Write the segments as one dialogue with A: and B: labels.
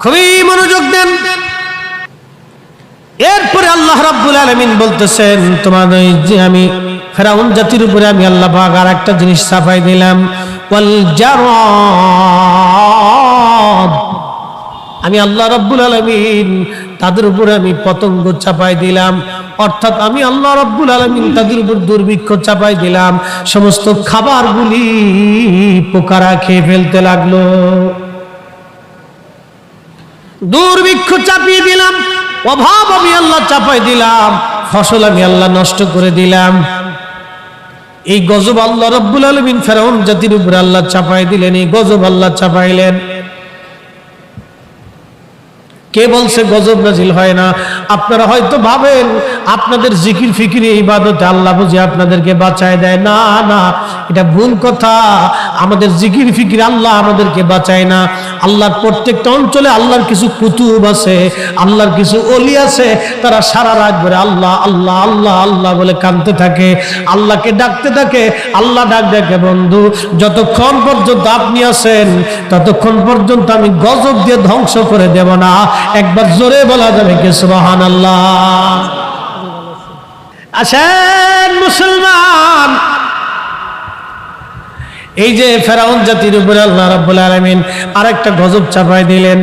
A: খুবই মনোযোগ দেন। এরপরে আল্লাহ রাব্বুল আলামিন বলতেছেন, তোমার ওই যে আমি ফেরাউন জাতির উপরে আমি আল্লাহ পাক আর একটা জিনিস চাপাই দিলাম, ওয়াল জারাদ, আমি আল্লাহ রাব্বুল আলামিন তাদের উপরে আমি পতঙ্গ চাপাই দিলাম, অর্থাৎ আমি আল্লাহ রাব্বুল আলামিন তাদের উপর দুর্ভিক্ষ চাপাই দিলাম। সমস্ত খাবারগুলি পোকারা খেয়ে ফেলতে লাগলো। দুর্ভিক্ষ চাপিয়ে দিলাম, অভাব আমি আল্লাহ চাপাই দিলাম, ফসল আমি আল্লাহ নষ্ট করে দিলাম। এই গজব আল্লাহ রাব্বুল আলামিন ফেরাউন জাতির উপর আল্লাহ চাপাই দিলেন, এই গজব আল্লাহ চাপাইলেন। কে বলছে গজব নাজিল হয় না? আপনারা হয়তো ভাবেন আপনাদের জিকির ফিকিরে ইবাদতে আল্লাহ বুঝে আপনাদেরকে বাঁচায় দেয়। না না, এটা ভুল কথা। আমাদের জিকির ফিকিরে আল্লাহ আমাদেরকে বাঁচায় না। আল্লাহর প্রত্যেকটা অঞ্চলে আল্লাহর কিছু কুতুব আছে, আল্লাহর কিছু ওলি আছে, তারা সারা রাত ধরে আল্লাহ আল্লাহ আল্লাহ আল্লাহ বলে কাঁদতে থাকে, আল্লাহকে ডাকতে থাকে। আল্লাহ ডাক ডাকে, বন্ধু যতক্ষণ পর্যন্ত আপনি আছেন ততক্ষণ পর্যন্ত আমি গজব দিয়ে ধ্বংস করে দেব না। একবার জোরে বলা যাবে কি সুবহানাল্লাহ? আসেন মুসলমান, এই যে ফেরাউন জাতির উপরে আল্লাহ রাব্বুল আলামিন আরেকটা গজব চাপাই দিলেন।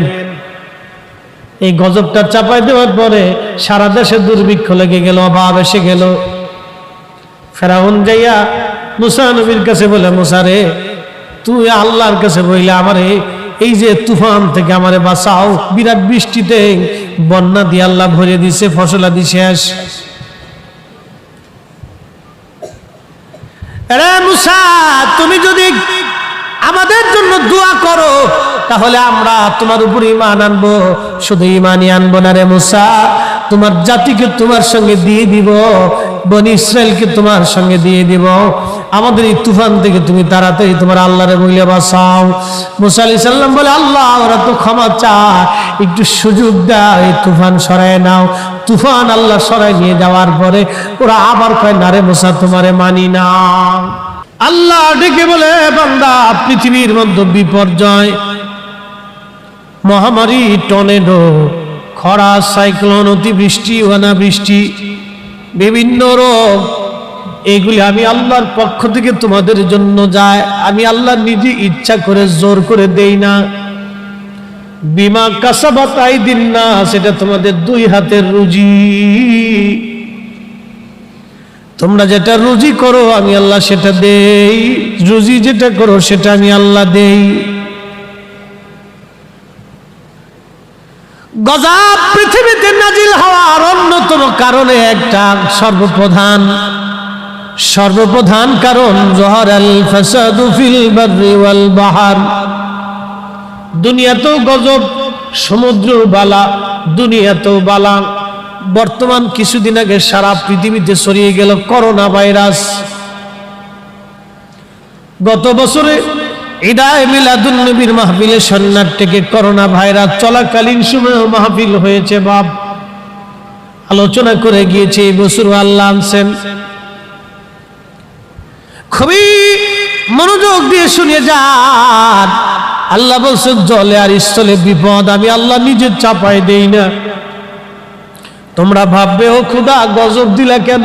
A: এই গজবটা চাপাই দেওয়ার পরে সারা দেশে দুর্ভিক্ষ লেগে গেল, অভাব এসে গেল। ফেরাউন যাইয়া মুসা নবীর কাছে বলে, মুসা রে, তুই আল্লাহর কাছে বইলে আমারে এই যে তুফান থেকে আমারে বাঁচাও, বিরাট বৃষ্টিতে বন্যা দিয়ে আল্লাহ ভরে দিছে, ফসলাদি শেষ। আরে মুসা, তুমি যদি আমাদের জন্য দোয়া করো তাহলে আমরা তোমার উপর ঈমান আনবো। শুধু ঈমানই আনবো না রে মুসা, তোমার জাতিকে তোমার সঙ্গে দিয়ে দিব, বনি ইসরায়েলকে তোমার সঙ্গে দিয়ে দিব। আমাদের এই তুফান থেকে তুমি তাড়াতাড়ি তোমার আল্লাহরে বইলে বাঁচাও। মুসা আলাইহিস সালাম বলে, আল্লাহ ওরা তো ক্ষমা চায়, একটু সুযোগ দাও, এই তুফান সরায় নাও। তুফান আল্লাহ সরাই নিয়ে যাওয়ার পরে ওরা আবার কয়, না রে মুসা, তোমারে মানি না। আল্লাহ ডেকে বলে, বান্দা, পৃথিবীর মধ্যে বিপর্যয়, মহামারী, টর্নেডো, খরা, সাইক্লোন, অতিবৃষ্টি, অনাবৃষ্টি, বিভিন্ন রোগ, এগুলি আমি আল্লাহর পক্ষ থেকে তোমাদের জন্য যায়। আমি আল্লাহ নিজে ইচ্ছা করে জোর করে দেই না। বিমা কাসাবাত আইদিন নাস, সেটা তোমাদের দুই হাতের রুজি। তোমরা যেটা রুজি করো আমি আল্লাহ সেটা দেই, রুজি যেটা করো সেটা আমি আল্লাহ দেই। গজব পৃথিবীতে নাজিল হওয়ার অন্যতম কারণে একটা সর্বপ্রধান কারণ, জহরাল ফাসাদু ফিল বাররি ওয়াল বাহর। দুনিয়াতেও গজব, সমুদ্র বালা, দুনিয়াতেও বালা। বর্তমান কিছুদিন আগে সারা পৃথিবীতে ছড়িয়ে গেল করোনা ভাইরাস। গত বছরে ঈদায়ে মিলাদুন নবীর মাহফিলে সন্ন্যার থেকে করোনা ভাইরাস চলাকালীন সময়েও মাহফিল হয়েছে, বাপ আলোচনা করে গিয়েছে। এই বছর আল্লাহ আনছেন। খুবই মনোযোগ দিয়ে শুনে যান। আল্লাহ বলছেন, জলে আর স্থলে বিপদ আমি আল্লাহ নিজে চাপাই দেই না। তোমরা ভাববে, ও খুদা গজব দিলা কেন,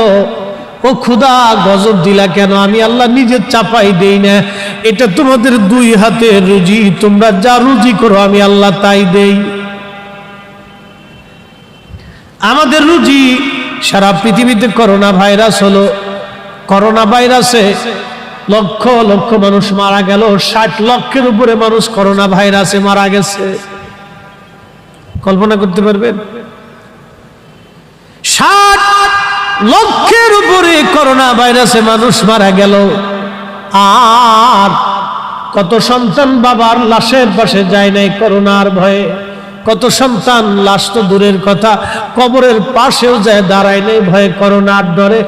A: ও খুদা গজব দিলা কেন? আমি আল্লাহ নিজে চাপাই দেই না। এটা তোমাদের দুই হাতের রুজি, তোমরা যা রুজি করো আমি আল্লাহ তাই দেই। আমাদের রুজি, সারা পৃথিবীতে করোনা ভাইরাস হলো। করোনা ভাইরাসে লক্ষ লক্ষ মানুষ মারা গেল, 60 লক্ষের উপরে মানুষ করোনা ভাইরাসে মারা গেছে। কল্পনা করতে পারবেন? 60 লক্ষের উপরে করোনা ভাইরাসে মানুষ মারা গেল। আর কত সন্তান বাবার লাশের পাশে যায় নাই করোনার ভয়ে। কত সন্তান লাশ তো দূরের কথা, কবরের পাশেও যায় দাঁড়ায় নেই ভয়ে, করোনার ডরে।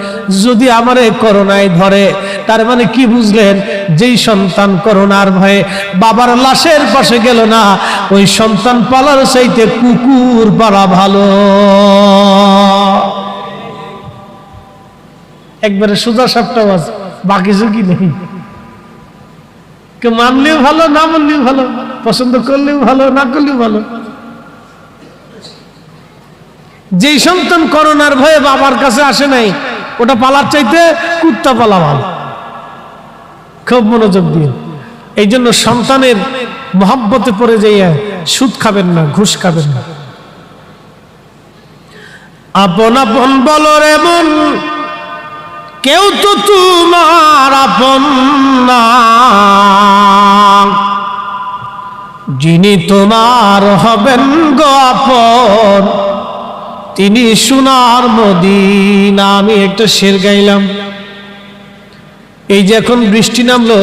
A: যদি আমারে করোনায় ধরে, তার মানে কি বুঝলেন? যেই সন্তান করোনার ভয়ে বাবার লাশের পাশে গেল না, ওই সন্তান পালার চাইতে কুকুর পালা ভালো। একবারে সোজা সাপটা আছে, বাকি ঝুঁকি নেই। কেউ মানলেও ভালো, না মানলেও ভালো, পছন্দ করলেও ভালো, না করলেও ভালো। যেই সন্তান করোনার ভয়ে বাবার কাছে আসে নাই, ওটা পালার চাইতে কুত্তা পালা ভালো। খুব মনোযোগ দিয়ে। এই জন্য সন্তানের মহব্বতে পড়ে যাইয়া সুদ খাবেন না, ঘুষ খাবেন না। আপন আপন বলো রে মন, কেউ তো তোমার আপন না, যিনি তোমার হবেন গো আপন, তিনি সোনার মদিনা। আমি একটা শের গাইলাম। এই যে এখন বৃষ্টি নামলো,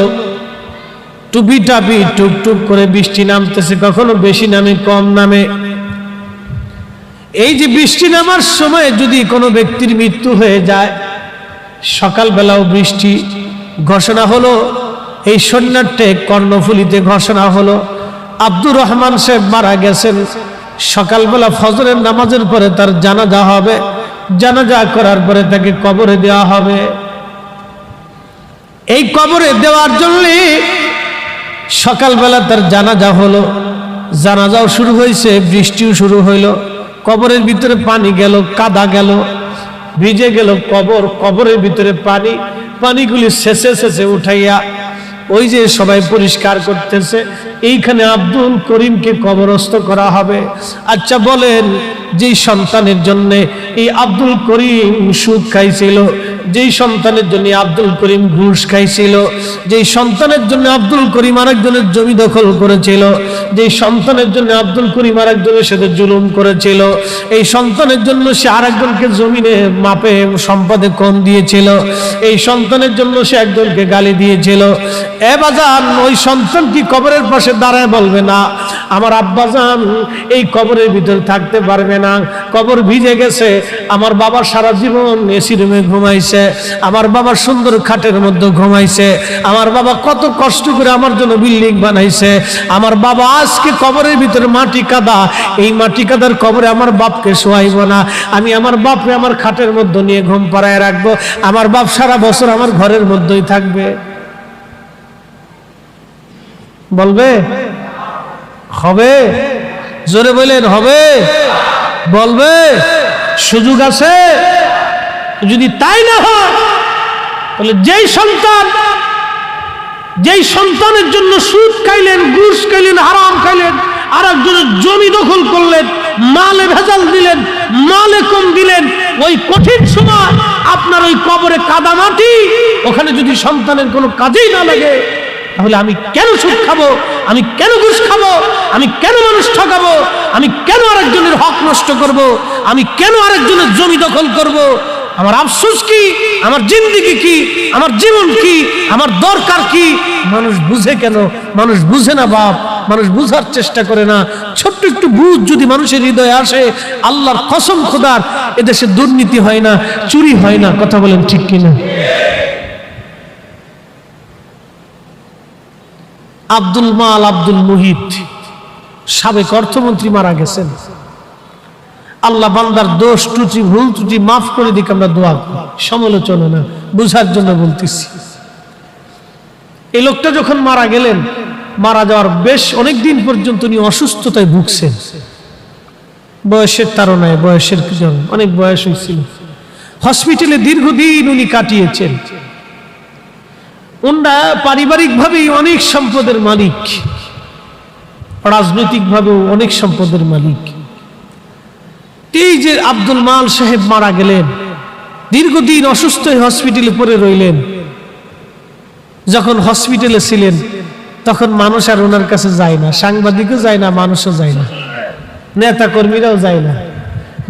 A: টুপি টাপি টুপ টুপ করে বৃষ্টি নামতেছে, কখনো বেশি নামে কম নামে। এই যে বৃষ্টি নামার সময় যদি কোনো ব্যক্তির মৃত্যু হয়ে যায়, সকালবেলাও বৃষ্টি ঘোষণা হলো, এই সন্ন্যাটে কর্ণফুলিতে ঘোষণা হলো আব্দুর রহমান সাহেব মারা গেছেন। সকালবেলা ফজরের নামাজের পরে তার জানাজা হবে, জানাজা করার পরে তাকে কবরে দেওয়া হবে। এই কবরে দেওয়ার জন্য সকালবেলা তার জানাজা হলো, জানাজাও শুরু হয়েছে, বৃষ্টিও শুরু হইল। কবরের ভিতরে পানি গেল, কাদা গেল, ভিজে গেল কবর, কবরের ভিতরে পানি, পানিগুলি শেষে শেষে উঠাইয়া ওই যে সবাই পরিষ্কার করতেছে, এইখানে আব্দুল করিমকে কবরস্থ করা হবে। আচ্ছা বলেন, যেই সন্তানের জন্য এই আব্দুল করিম সুদ খাইছিল, যেই সন্তানের জন্য আব্দুল করিম ঘুষ খাইছিল, যেই সন্তানের জন্য আব্দুল করিম আরেকজনের জমি দখল করেছিল, যেই সন্তানের জন্য আব্দুল করিম আরেকজনের সাথে জুলুম করেছিল, এই সন্তানের জন্য সে আরেকজনকে জমিনে মাপে সম্পদে কম দিয়েছিল, এই সন্তানের জন্য সে একজনকে গালি দিয়েছিল, এ বাজান ওই সন্তান কি কবরের পাশে দাঁড়ায় বলবে না আমার আব্বাজান এই কবরের ভিতরে থাকতে পারবে না, কবর ভিজে গেছে, আমার বাবা সারা জীবন এসি রুমে ঘুমাইছে, আমার বাবা সুন্দর খাটের মধ্যে ঘুমাইছে, আমার বাবা কত কষ্ট করে আমার জন্য বিল্ডিং বানাইছে, আমার বাবা আজকে কবরের ভিতরে মাটি কাদা, এই মাটি কাদার কবরে আমার বাপকে শোয়াইব না, আমি আমার বাপকে আমার খাটের মধ্যে নিয়ে ঘুম পাড়ায় রাখবো, আমার বাপ সারা বছর আমার ঘরের মধ্যেই থাকবে। বলবে? হবে? জোরে বলেন হবে? বলবে? সুযোগ আছে? যদি তাই না হয় তাহলে যেই সন্তানের জন্য সুদ খাইলেন, ঘুষ খাইলেন, হারাম খাইলেন, আর একজনের জমি দখল করলেন, মালে ভেজাল দিলেন, মালে কম দিলেন, ওই কঠিন সময় আপনার ওই কবরে কাদা মাটি, ওখানে যদি সন্তানের কোনো কাজেই না লাগে, তাহলে আমি কেন সুদ খাবো, আমি কেন ঘুষ খাবো, আমি কেন মানুষ ঠকাবো, আমি কেন আরেকজনের হক নষ্ট করব, আমি কেন আরেকজনের জমি দখল করব? আমার আফসোস কি, আমার জিন্দেগি কি, আমার জীবন কি, আমার দরকার কি? মানুষ বুঝে কেন? মানুষ বুঝে না বাপ, মানুষ বুঝার চেষ্টা করে না। ছোট্ট একটু বুঝ যদি মানুষের হৃদয়ে আসে, আল্লাহর কসম খোদার এদেশে দুর্নীতি হয় না, চুরি হয় না। কথা বলেন ঠিক কিনা? আব্দুল মাল আব্দুল মুহিত সাবেক অর্থমন্ত্রী মারা গেছেন। আল্লাহ বান্দার দোষ ত্রুটি ভুল ত্রুটি মাফ করে দিক, আমরা দোয়া করি, সমালোচনা না, বুঝার জন্য বলতেছি। এই লোকটা যখন মারা গেলেন, মারা যাওয়ার বেশ অনেক দিন পর্যন্ত উনি অসুস্থতায় ভুগছেন। বয়সের তাড়নায়, বয়সের অনেক বয়স হয়েছিল, হসপিটালে দীর্ঘদিন উনি কাটিয়েছেন। ওনারা পারিবারিক ভাবেই অনেক সম্পদের মালিক, রাজনৈতিক ভাবেও অনেক সম্পদের মালিক। এই যে আব্দুল মাল সাহেব মারা গেলেন, দীর্ঘদিন অসুস্থ হয়ে হসপিটালে পড়ে রইলেন। যখন হসপিটালে ছিলেন তখন মানুষ আর ওনার কাছে যায় না, সাংবাদিকও যায় না, মানুষও যায় না, নেতা কর্মীরাও যায় না।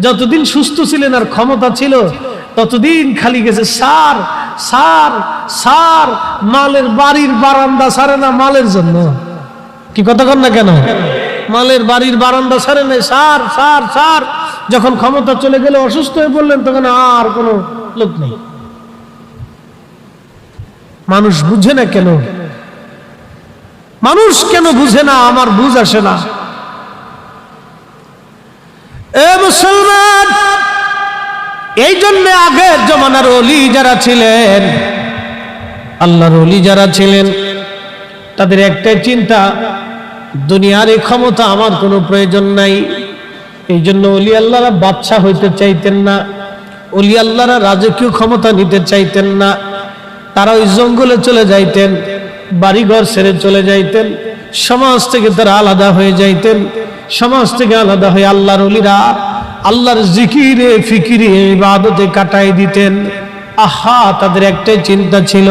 A: যতদিন সুস্থ ছিলেন আর ক্ষমতা ছিল ততদিন খালি গেছে স্যার স্যার স্যার, মালের বাড়ির বারান্দা ছাড়ে না মালের জন্য। কি কথা কন না কেন? মালের বাড়ির বারান্দা ছাড়ে না, স্যার স্যার স্যার। যখন ক্ষমতা চলে গেলে, অসুস্থ হয়ে পড়লেন, তখন আর কোনো লোক নেই। মানুষ বুঝে না কেন? মানুষ কেন বুঝে না? আমার বুঝ আসে না। এ মুসলমান, এই জন্য আগের জমানার ওলি যারা ছিলেন, আল্লাহর ওলি যারা ছিলেন, তাদের একটাই চিন্তা, দুনিয়ার এই ক্ষমতা আমার কোনো প্রয়োজন নাই, এই জন্য ওলি আল্লাহরা বাদশা হইতে চাইতেন না, ওলি আল্লাহরা রাজকীয় ক্ষমতা নিতে চাইতেন না। তারা ওই জঙ্গলে চলে যাইতেন, বাড়িঘর ছেড়ে চলে যাইতেন, সমাজ থেকে তারা আলাদা হয়ে যাইতেন। সমাজ থেকে আলাদা হয়ে আল্লাহর ওলিরা আল্লাহর জিকিরে ফিকিরে ইবাদতে কাটাই দিতেন। আহা, তাদের একটাই চিন্তা ছিল,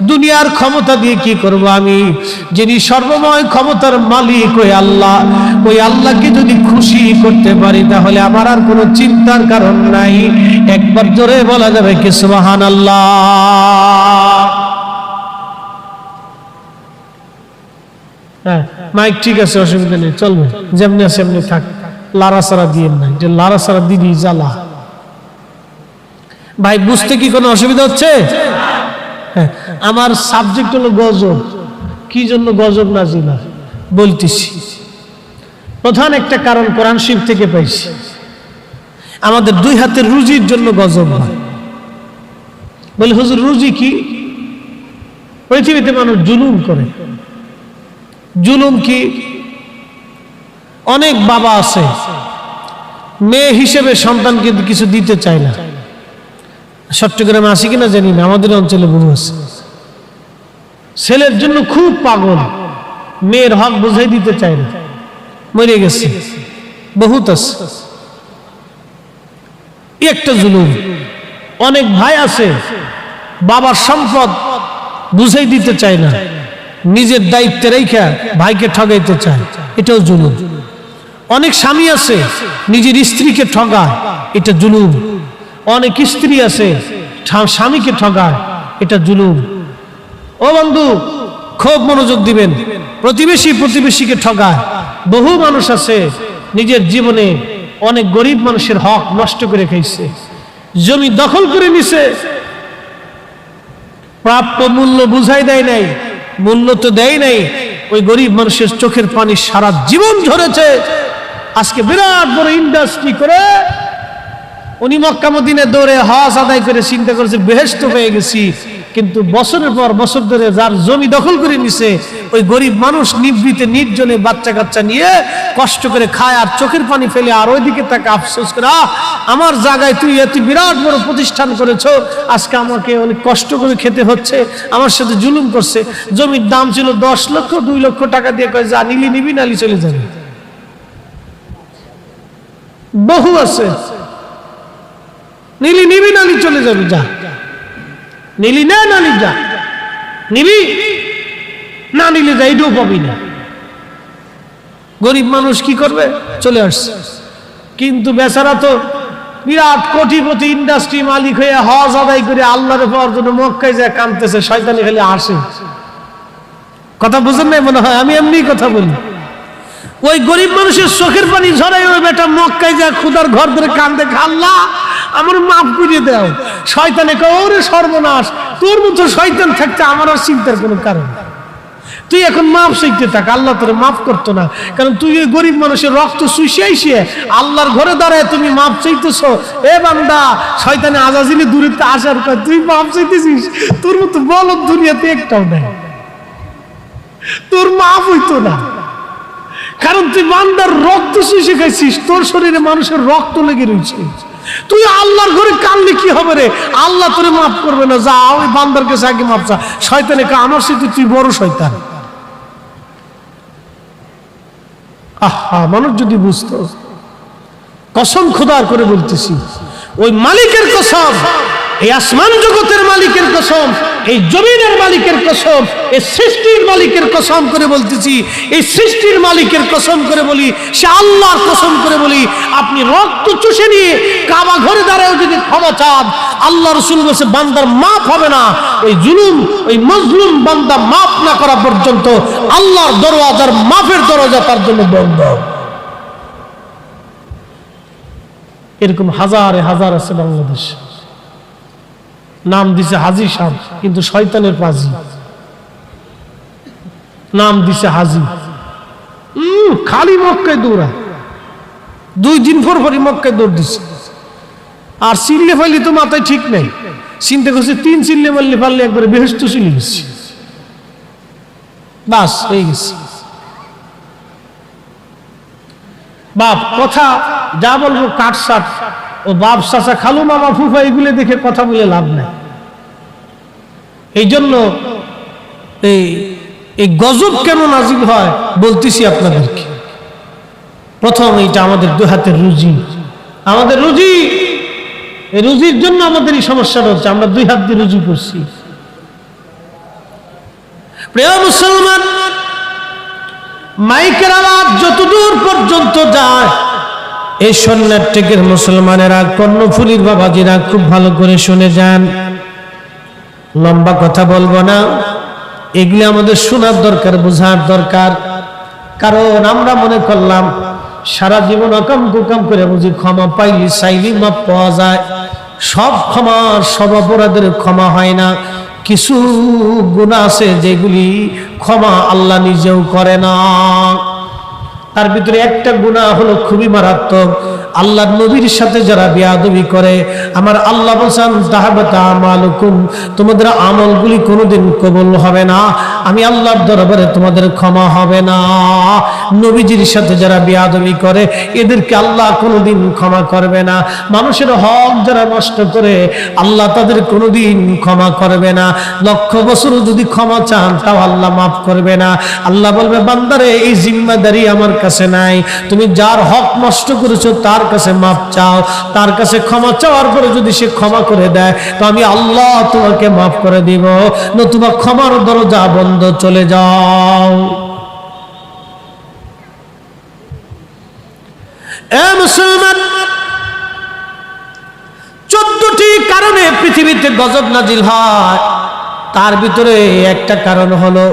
A: দুনিয়ার ক্ষমতা দিয়ে কি করব আমি? যিনি সর্বময় ক্ষমতার মালিক ওই আল্লাহ, ওই আল্লাহকে যদি খুশি করতে পারি তাহলে আমার আর কোনো চিন্তার কারণ নাই। একবার জোরে বলা যাবে কি সুবহানাল্লাহ? হ্যাঁ, মাইক ঠিক আছে, অসুবিধা নেই, চলবে, যেমনি আছে এমনি থাক, লাড়াচাড়া দিয়ে নাই, যে লাড়াচাড়া দিবি জ্বালা। ভাই বুঝতে কি কোনো অসুবিধা হচ্ছে? হ্যাঁ, আমার সাবজেক্ট হলো গজব। কি জন্য গজব নাজিল হয় বলতেছি। প্রধান একটা কারণ কোরআন শরীফ থেকে পাইছি। আমাদের দুই হাতের রুজির জন্য গজব হয়। বলে হুজুর রুজি কি? পৃথিবীতে মানুষ জুলুম করে। জুলুম কি? অনেক বাবা আছে মেয়ে হিসেবে সন্তানকে কিছু দিতে চায় না। চট্টগ্রামে আসি কিনা জানি না, আমাদের অঞ্চলে বহু আছে। ছেলের জন্য খুব পাগল, মেয়ের হক বুঝাই দিতে চায় না, মরে গেছে, বহুত আছে। একটা জুলুম। অনেক ভাই আছে বাবার সম্পদ বুঝাই দিতে চায় না, নিজের দায়িত্বে রেখা ভাইকে ঠগাইতে চায়, এটাও জুলুম। অনেক স্বামী আছে নিজের স্ত্রীকে ঠগায়, এটা জুলুম। অনেক স্ত্রী আছে স্বামীকে ঠগায়, এটা জুলুম। ও বন্ধু, খুব মনোযোগ দিবেন। প্রতিবেশীকে ঠগায়। বহু মানুষ আছে নিজের জীবনে অনেক গরিব মানুষের হক নষ্ট করে খাইছে, জমি দখল করে নিছে, প্রাপ্য মূল্য বুঝাই দেয় নাই, মূল্য তো দেয় নাই। ওই গরিব মানুষের চোখের পানি সারা জীবন ঝরেছে। আজকে বিরাট বড় ইন্ডাস্ট্রি করে উনি মক্কা মদিনায় দৌড়ে হজ আদায় করে চিন্তা করেছে বেহেশত পেয়ে গেছি, কিন্তু বছরের পর বছর ধরে যার জমি দখল করে নিছে ওই গরিব মানুষ নিভৃতে নির্জনে বাচ্চা কাচ্চা নিয়ে কষ্ট করে খায় আর চোখের পানি ফেলে, আর ওইদিকে তাকে আফসোস করে, আমার জায়গায় তুই এত বিরাট বড় প্রতিষ্ঠান করেছো, আজকে আমাকে অনেক কষ্ট করে খেতে হচ্ছে, আমার সাথে জুলুম করছে। জমির দাম ছিল 10 লক্ষ, 2 লক্ষ টাকা দিয়ে কয় যা নিলি নিবি, নালি চলে যাবে। বহু আছে নিলি নিবি, নালি চলে যাবে, যা নিলি না, নালি যা, নিবি না নিলে যা, এটাও পাবি না। গরিব মানুষ কি করবে? চলে আসছে। কিন্তু বেচারা তো বিরাট কোটিপতি ইন্ডাস্ট্রি মালিক হয়ে হজ আদায় করে আল্লাহর পাওয়ার জন্য মক্কায় যায় কাঁদতেছে, শয়তানি খালি আসে। কথা বুঝেন নাই মনে হয়? আমি এমনি কথা বলি। ওই গরিব মানুষের চোখের পানি ঝরাই ওই বেটা মক্কায় যায় খুদার ঘর ধরে কান্দে, আল্লাহ আমার মাফ করে দাও। শয়তানে কয় ওরে সর্বনাশ, তোর মতো শয়তান থাকতে আমার আর চিন্তার কোনো কারণ। তুই এখন মাফ চাইতে থাক, আল্লাহ তোরে মাফ করতো না, কারণ তুই ওই গরিব মানুষের রক্ত শুষিয়ে আল্লাহর ঘরে দাঁড়ায় তুমি মাফ চাইতেছ। এ বান্দা, শয়তানে আজাজিলে দূরে আসার কয় তুই মাফ চাইতেছিস, তোর মতো বলদ দুনিয়াতে একটাও নাই, তোর মাফ হইতো না, কারণ তুই বান্দার রক্ত শুষে খাইছিস, তোর শরীরে মানুষের রক্ত লেগে রয়েছে। তুই আল্লাহর ঘরে কানলে কি হবে রে? আল্লাহ তোরে মাফ করবে না, যা ওই বান্দার কাছে আগে মাফ চা। শয়তানে কা আমার সাথে তুই বড় শয়তান। আহা, মানুষ যদি বুঝতো। কসম খোদার করে বলতেছি, ওই মালিকের কসম, এই আসমান জগতের মালিকের কসম, এই জমিনের মালিকের কসম, এই সৃষ্টির মালিকের কসম করে বলতেছি, এই সৃষ্টির মালিকের কসম করে বলি, সে আল্লাহর কসম করে বলি, আপনি রক্ত চুষে নিয়ে কাবা ঘরে দাঁড়ায় যদি ক্ষমা চান, আল্লাহ রাসূল বলেছে বান্দার মাফ হবে না। ওই জুলুম, ওই মজলুম বান্দা মাফ না করা পর্যন্ত আল্লাহর দরওয়াজার মাফের দরজা তার জন্য বন্ধ। এরকম হাজারে হাজার আছে বাংলাদেশ। নাম দিছে হাজি সাহেব, কিন্তু শয়তানের পাজি। নাম দিছে হাজি, খালি মক্কায় দৌড়া, 2 দিন পরই মক্কায় দৌড় দিছে। আর চিল্লে ফাইলি তো মাথায় ঠিক নেই, চিন্তা করছে 3 চিল্লে মারলে পারলে একবারে বেহেশত চলে গেছে, বাস হয়ে গেছে। বাপ কথা যা বলবো কাটসাট, ও বাপ চাচা খালু মামা ফুফা এগুলো দেখে কথা বলে লাভ নাই। এই জন্য এই গজব কেন নাজিল হয় বলতেছি আপনাদেরকে। প্রথম এইটা আমাদের দুই হাতের রুজি, আমাদের রুজি, এই রুজির জন্য আমাদের এই সমস্যাটা হচ্ছে, আমরা দুই হাত দিয়ে রুজি করছি। প্রিয় মুসলমান, মাইকের আওয়াজ যতদূর পর্যন্ত যায়, এই সন্ন্যাটিকের মুসলমানেরা, কর্ণফুলীর বাবাজিরা খুব ভালো করে শুনে যান। লম্বা কথা বলবো না, এগুলি আমাদের শোনার দরকার, বোঝার দরকার। কারণ আমরা মনে করলাম সারা জীবন অকাম কুকাম করে বুঝি ক্ষমা পাইলি চাইলি মাপ পাওয়া যায়। সব ক্ষমা, সব অপরাধের ক্ষমা হয় না। কিছু গুনাহ আছে যেগুলি ক্ষমা আল্লাহ নিজেও করে না। তার ভিতরে একটা গুনাহ হলো খুবই মারাত্মক। আল্লাহর নবীর সাথে যারা বেয়াদবি করে, আমার আল্লাহ বলেন তাহাবাতা আমালুকুম, তোমাদের আমলগুলি কোনোদিন কবুল হবে না, আমি আল্লাহর দরবারে তোমাদের ক্ষমা হবে না। নবীজির সাথে যারা বেয়াদবি করে এদেরকে আল্লাহ কোনোদিন ক্ষমা করবে না। মানুষের হক যারা নষ্ট করে আল্লাহ তাদের কোনোদিন ক্ষমা করবে না। লক্ষ বছর যদি ক্ষমা চান তাও আল্লাহ মাফ করবে না। আল্লাহ বলবে বান্দারে এই জিম্মাদারি আমার কাছে নাই, তুমি যার হক নষ্ট করেছো তার কাছে মাফ চাও, তার কাছে ক্ষমা চাওয়ার পরে যদি সে ক্ষমা করে দেয় তো আমি আল্লাহ তোমাকে মাফ করে দিব, নতুবা ক্ষমার দরজা বন্ধ, চলে যাও। এ মুসলমান, 14টি কারণে পৃথিবীতে গজব নাজিল হয়। তার ভিতরে একটা কারণ হলো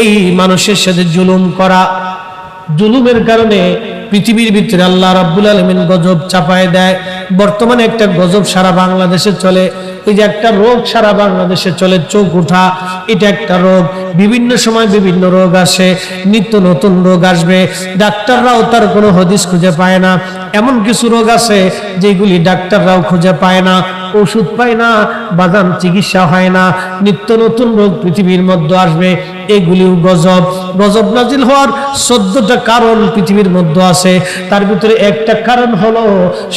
A: এই মানুষের সাথে জুলুম করা। জুলুমের কারণে পৃথিবীর ভিতরে আল্লাহ রাব্বুল আলামিন গজব চাপায় দেয়। বর্তমানে একটা গজব সারা বাংলাদেশে চলে, এই যে একটা রোগ সারা বাংলাদেশে চলে, চোখ ওঠা, এটা একটা রোগ। বিভিন্ন সময় বিভিন্ন রোগ আসে, নিত্য নতুন রোগ আসবে, ডাক্তাররাও তার কোনো হদিস খুঁজে পায় না। এমন কিছু রোগ আছে যেগুলি ডাক্তাররাও খুঁজে পায় না, ওষুধ পায় না, বাদাম চিকিৎসা হয় না। নিত্য নতুন রোগ পৃথিবীর মধ্যে আসবে, এগুলিও গজব। গজব নাজিল হওয়ার 14টা কারণ পৃথিবীর মধ্যে আছে। তার ভিতরে একটা কারণ হলো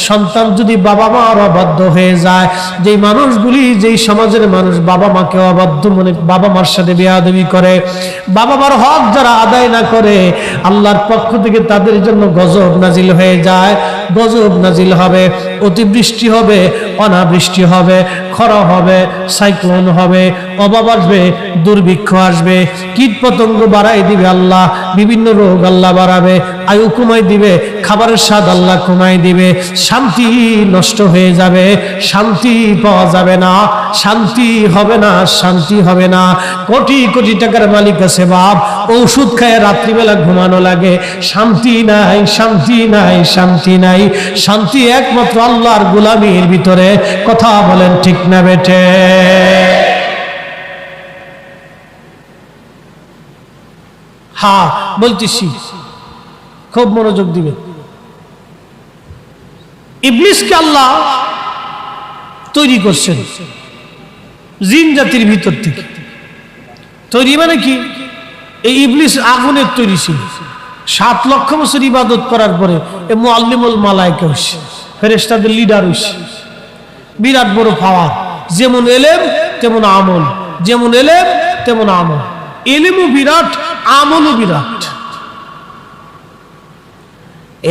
A: সন্তান যদি বাবা মার অবাধ্য হয়ে যায়। যেই মানুষগুলি, যেই সমাজের মানুষ বাবা মাকে অবাধ্য মনে, বাবা মার সাথে বেয়াদবি করে, বাবা মার হক যারা আদায় না করে, আল্লাহর পক্ষ থেকে তাদের জন্য গজব নাজিল হয়ে যায়। গজব নাজিল হবে, অতিবৃষ্টি হবে, অনাবৃষ্টি হবে, খরা হবে, সাইক্লোন হবে, অভাব আসবে, দুর্ভিক্ষ আসবে, কীট পতঙ্গ বাড়াই দিবে আল্লাহ, বিভিন্ন রোগ আল্লাহ বাড়াবে, আয়ু কমাই দিবে, খাবারের স্বাদ আল্লাহ কমাই দিবে, শান্তি নষ্ট হয়ে যাবে, শান্তি পাওয়া যাবে না, শান্তি হবে না, শান্তি হবে না। কোটি কোটি টাকার মালিক আছে বাপ, ঔষধ খায় রাত্রিবেলা ঘুমানো লাগে, শান্তি নাই, শান্তি নাই, শান্তি নাই। শান্তি একমাত্র আল্লাহর গোলামীর ভিতরে। কথা বলেন ঠিক না বেঠে? হ্যাঁ বলতেছি, খুব মনোযোগ দিবে। ইবলিসকে আল্লাহ তৈরি করছেন জিন জাতির ভিতর থেকে। তৈরি মানে কি? এই ইবলিস আগুনের তৈরি ছিল। 7 লক্ষ বছর ইবাদত করার পরে এ মুআল্লিমুল মালায়েকা হইছে, ফেরেশতাদের লিডার হইছে। বিরাট বড় পাওয়ার। যেমন এলেম তেমন আমল, যেমন এলেম তেমন আমল। এলেমও বিরাট, আমলও বিরাট।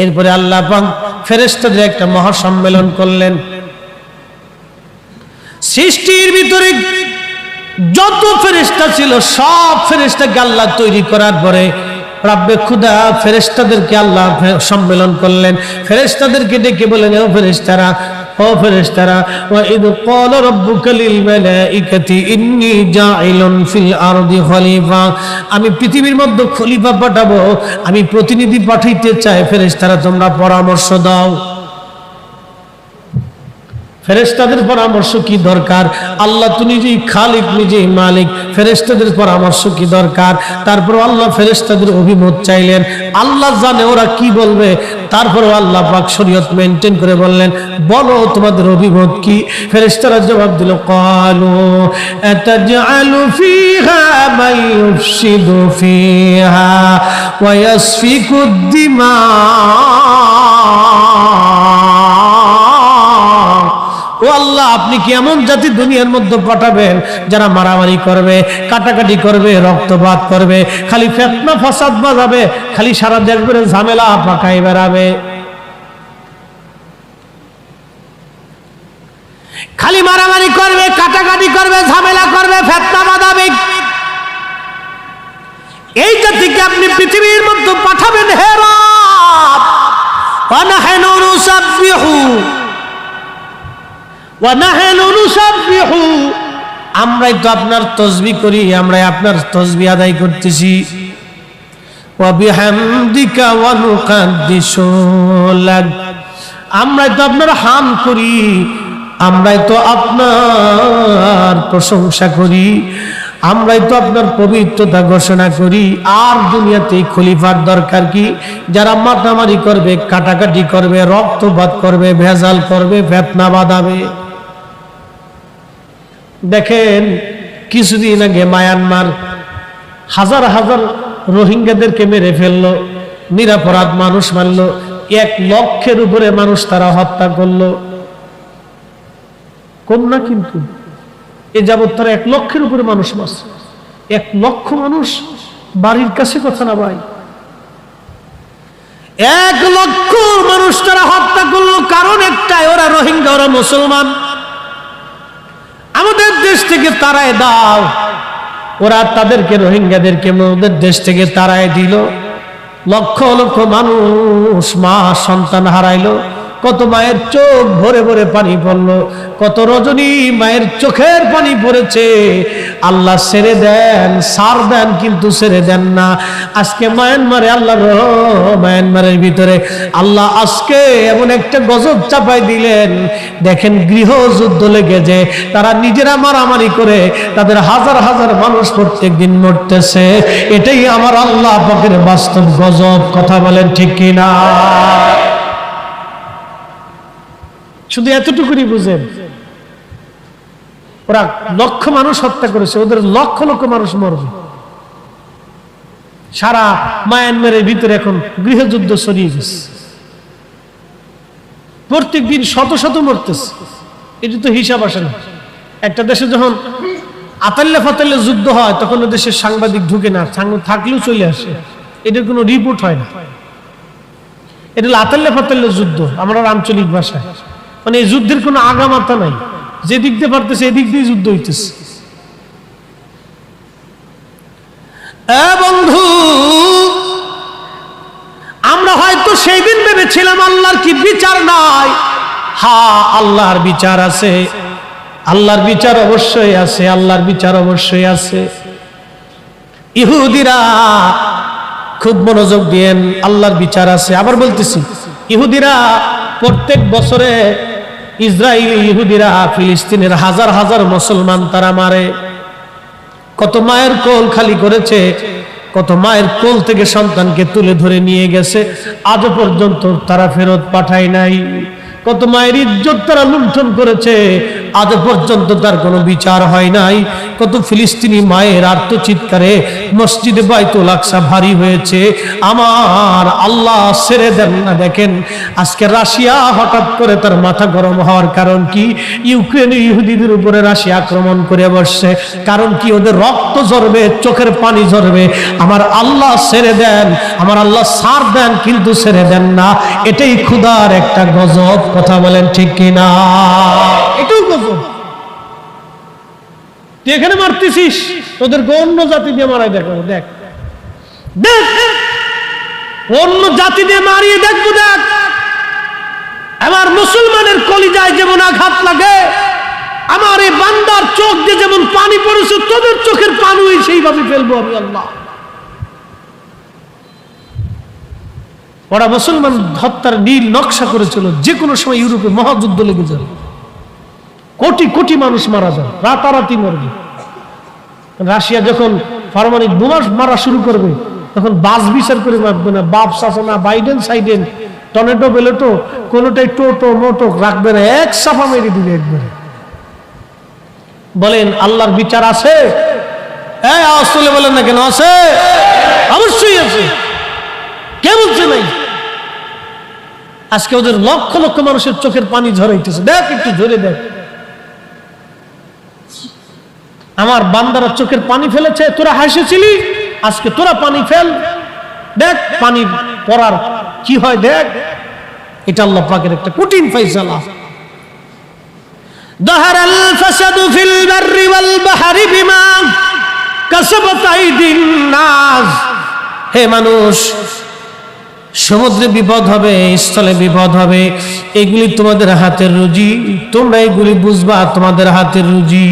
A: এরপরে আল্লাহ পাক ফেরেশতাদের একটা মহাসম্মেলন করলেন। সৃষ্টির ভিতরে যত ফেরেশতা ছিল সব ফেরেশতাকে আল্লাহ তৈরি করার পরে রব্বে খুদা ফেরেশতাদেরকে আল্লাহ সম্মেলন করলেন। ফেরেশতাদেরকে ডেকে বলেন, ও ফেরেশতারা, ও ফেরেশতারা, ওয়া ইদ ক্বালা রাব্বুকা লিল মালাইকাতি ইন্নী জাইলুন ফিল আরদি খলিফা, আমি পৃথিবীর মধ্যে খলিফা পাঠাবো, আমি প্রতিনিধি পাঠাইতে চাই, ফেরেশতারা তোমরা পরামর্শ দাও। ফেরেশতাদের পরামর্শ কি দরকার? আল্লাহ তো নিজেই খালিক, নিজেই মালিক, ফেরেশতাদের পরামর্শ কি দরকার? তারপর আল্লাহ ফেরেশতাদের অভিমত চাইলেন। আল্লাহ জানে ওরা কি বলবে। তারপরে আল্লাহ পাক শরীয়ত মেইনটেইন করে বললেন, বলো তোমাদের অভিমত কি? ফেরেশতারা জবাব দিল, ক্বালু আতাজআলু ফিহা মান ইউফসিদু ফিহা ওয়া ইয়াসফিকুদ দিমা। ও আল্লাহ, আপনি কি এমন জাতি দুনিয়ার মধ্যে পাঠাবেন যারা মারামারি করবে, কাটাকাটি করবে, রক্তপাত করবে, খালি ফিতনা ফাসাদ বাজাবে, খালি সারা দেশ ভরে ঝামেলা পাকাই বেড়াবে, খালি মারামারি করবে, কাটাকাটি করবে, ঝামেলা করবে, ফিতনা বাজাবে? এই জাতিকে আপনি পৃথিবীর মধ্যে পাঠাবেন? হে রব, ওয়া নাহনু নুসাব্বিহু ওয়া নাহনু নুসাব্বিহু, আমরাই তো আপনার তাসবিহ করি, আমরাই আপনার তাসবিহ আদায় করতেছি। ওয়া বিহামদিকা ওয়া নুকাদ্দিসু লাক, আমরাই তো আপনার হাম করি, আমরাই তো আপনার প্রশংসা করি, আমরাই তো আপনার পবিত্রতা ঘোষণা করি। আর দুনিয়াতে খলিফার দরকার কি? যারা মারামারি করবে, কাটাকাটি করবে, রক্তপাত করবে, ভেজাল করবে, ফিতনা বাঁধাবে। দেখেন, কিছুদিন আগে মায়ানমার হাজার হাজার রোহিঙ্গাদেরকে মেরে ফেললো, নিরপরাধ মানুষ মারলো, 1 লক্ষের উপরে মানুষ তারা হত্যা করলো। কম না কিন্তু, এ যাবৎ তারা 1 লক্ষের উপরে মানুষ মারছে। 1 লক্ষ মানুষ বাড়ির কাছে কথা না ভাই, 1 লক্ষ মানুষ তারা হত্যা করলো। কারণ একটাই, ওরা রোহিঙ্গা, ওরা মুসলমান। আমাদের দেশ থেকে তারাই দাও, ওরা তাদেরকে, রোহিঙ্গাদেরকে আমাদের দেশ থেকে তারাই দিল। লক্ষ লক্ষ মানুষ মা সন্তান হারাইলো, কত মায়ের চোখ ভরে ভরে পানি পড়লো, কত রজনী মায়ের চোখের পানি পড়েছে। আল্লাহ ছেড়ে দেন, সার দেন, কিন্তু ছেড়ে দেন না। আজকে মায়ানমারে মায়ানমারের ভিতরে আল্লাহ আজকে এমন একটা গজব চাপাই দিলেন। দেখেন, গৃহযুদ্ধ লেগেছে, তারা নিজেরা মারামারি করে তাদের হাজার হাজার মানুষ প্রত্যেক দিন মরতেছে। এটাই আমার আল্লাহ পাকের বাস্তব গজব। কথা বলেন ঠিক কিনা? শুধু এতটুকুই বুঝেন, ওরা লক্ষ মানুষ হত্যা করেছে, ওদের লক্ষ লক্ষ মানুষ মরবে। সারা মায়ানমারের ভিতরে এখন গৃহযুদ্ধ ছড়িয়ে গেছে, প্রত্যেক দিন শত শত মরতেছে। এটা তো হিসাব আসে না। একটা দেশে যখন আতাল্লে ফাতাল্লে যুদ্ধ হয়, তখন ও দেশের সাংবাদিক ঢুকে না, থাকলেও চলে আসে, এটার কোনো রিপোর্ট হয় না। এটা হলো আতাল্লে ফাতাল্লে যুদ্ধ, আমরা আঞ্চলিক ভাষায়। মানে এই যুদ্ধের কোনো আগামাতা নাই, যেদিক দিয়ে পারতেছে এদিক দিয়ে যুদ্ধ হইতেছে। বন্ধু, আমরা হয়তো সেই দিন ভেবেছিলাম আল্লাহর কি বিচার নাই। হ্যাঁ, আল্লাহর বিচার আছে, আল্লাহর বিচার অবশ্যই আছে, আল্লাহর বিচার অবশ্যই আছে। ইহুদিরা খুব মনোযোগ দিয়েন, আল্লাহর বিচার আছে। আবার বলতেছি, ইহুদিরা প্রত্যেক বছরে, ইসরায়েলি ইহুদিরা ফিলিস্তিনের হাজার হাজার মুসলমান তারা মারে। কত মায়ের কোল খালি করেছে, কত মায়ের কোল থেকে সন্তানকে তুলে ধরে নিয়ে গেছে, আজও পর্যন্ত তারা ফেরত পাঠায় নাই। কত মায়ের ইজ্জত তারা লুণ্ঠন করেছে, আজও পর্যন্ত তার কোনো বিচার হয় নাই। কত ফিলিস্তিনি মায়ের আর্তচিৎকারে মসজিদে বাইতুল আকসা ভারী হয়েছে। আমার আল্লাহ ছেড়ে দেন না। দেখেন, আজকে রাশিয়া হঠাৎ করে তার মাথা গরম হওয়ার কারণ কি? ইউক্রেনে ইহুদিদের উপরে রাশিয়া আক্রমণ করে বসছে। কারণ কি? ওদের রক্ত ঝরবে, চোখের পানি ঝরবে। আমার আল্লাহ ছেড়ে দেন, আমার আল্লাহ ছাড় দেন, কিন্তু ছেড়ে দেন না। এটাই খোদার একটা গজব। কথা বলেন ঠিক কিনা? এটাই গজব। তুই এখানে মারতেছিস, তোদের অন্য জাতি দিয়ে মারাই দেখাবো। দেখ দেখ, অন্য জাতি দিয়ে মারিয়ে দেখবো। দেখ, আমার মুসলমানের কলিজায় যেমন আঘাত লাগে, আমার এই বান্দার চোখ দিয়ে যেমন পানি পড়েছে, তোদের চোখের পানি সেইভাবে ফেলবো আমি আল্লাহ। ওরা মুসলমান হত্যার নীল নকশা করেছিল, যে কোনো সময় ইউরোপে মহাযুদ্ধ লেগে যাবে, কোটি কোটি মানুষ মারা যাবে, রাতারাতি মরবে। রাশিয়া যখন পারমাণবিক বোমা মারা শুরু করবে, তখন বাস বিচার করে মারবে না, বাপ চাচা না, বাইডেন সাইডেন, টর্নেডো পেলে তো কোনোটাই টোটো মোটো রাখবে না, এক চাপা মেরে দিবে একবারে। বলেন আল্লাহর বিচার আছে? হ্যাঁ আওয়াজ তুলে বলেন না কেন আছে? অবশ্যই আছে, কে বলছে নাই? আজকে ওদের লক্ষ লক্ষ মানুষের চোখের পানি ঝরাইতেছে, দেখ একটু ঝরে দেখ। আমার বান্দারা চোখের পানি ফেলেছে, তোরা হাসেছিলি, আজকে তোরা পানি ফেল, দেখ পানি পড়ার কি হয় দেখ। এটা আল্লাহ পাকের একটা কঠিন ফয়সালা। যাহারাল ফাসাদু ফিল বাররি ওয়াল বাহরি বিমা কাসাবাত আইদিন নাস। হে মানুষ, সমুদ্রে বিপদ হবে, স্থলে বিপদ হবে, এগুলি তোমাদের হাতের রুজি, তোমরা এগুলি বুঝবা তোমাদের হাতের রুজি।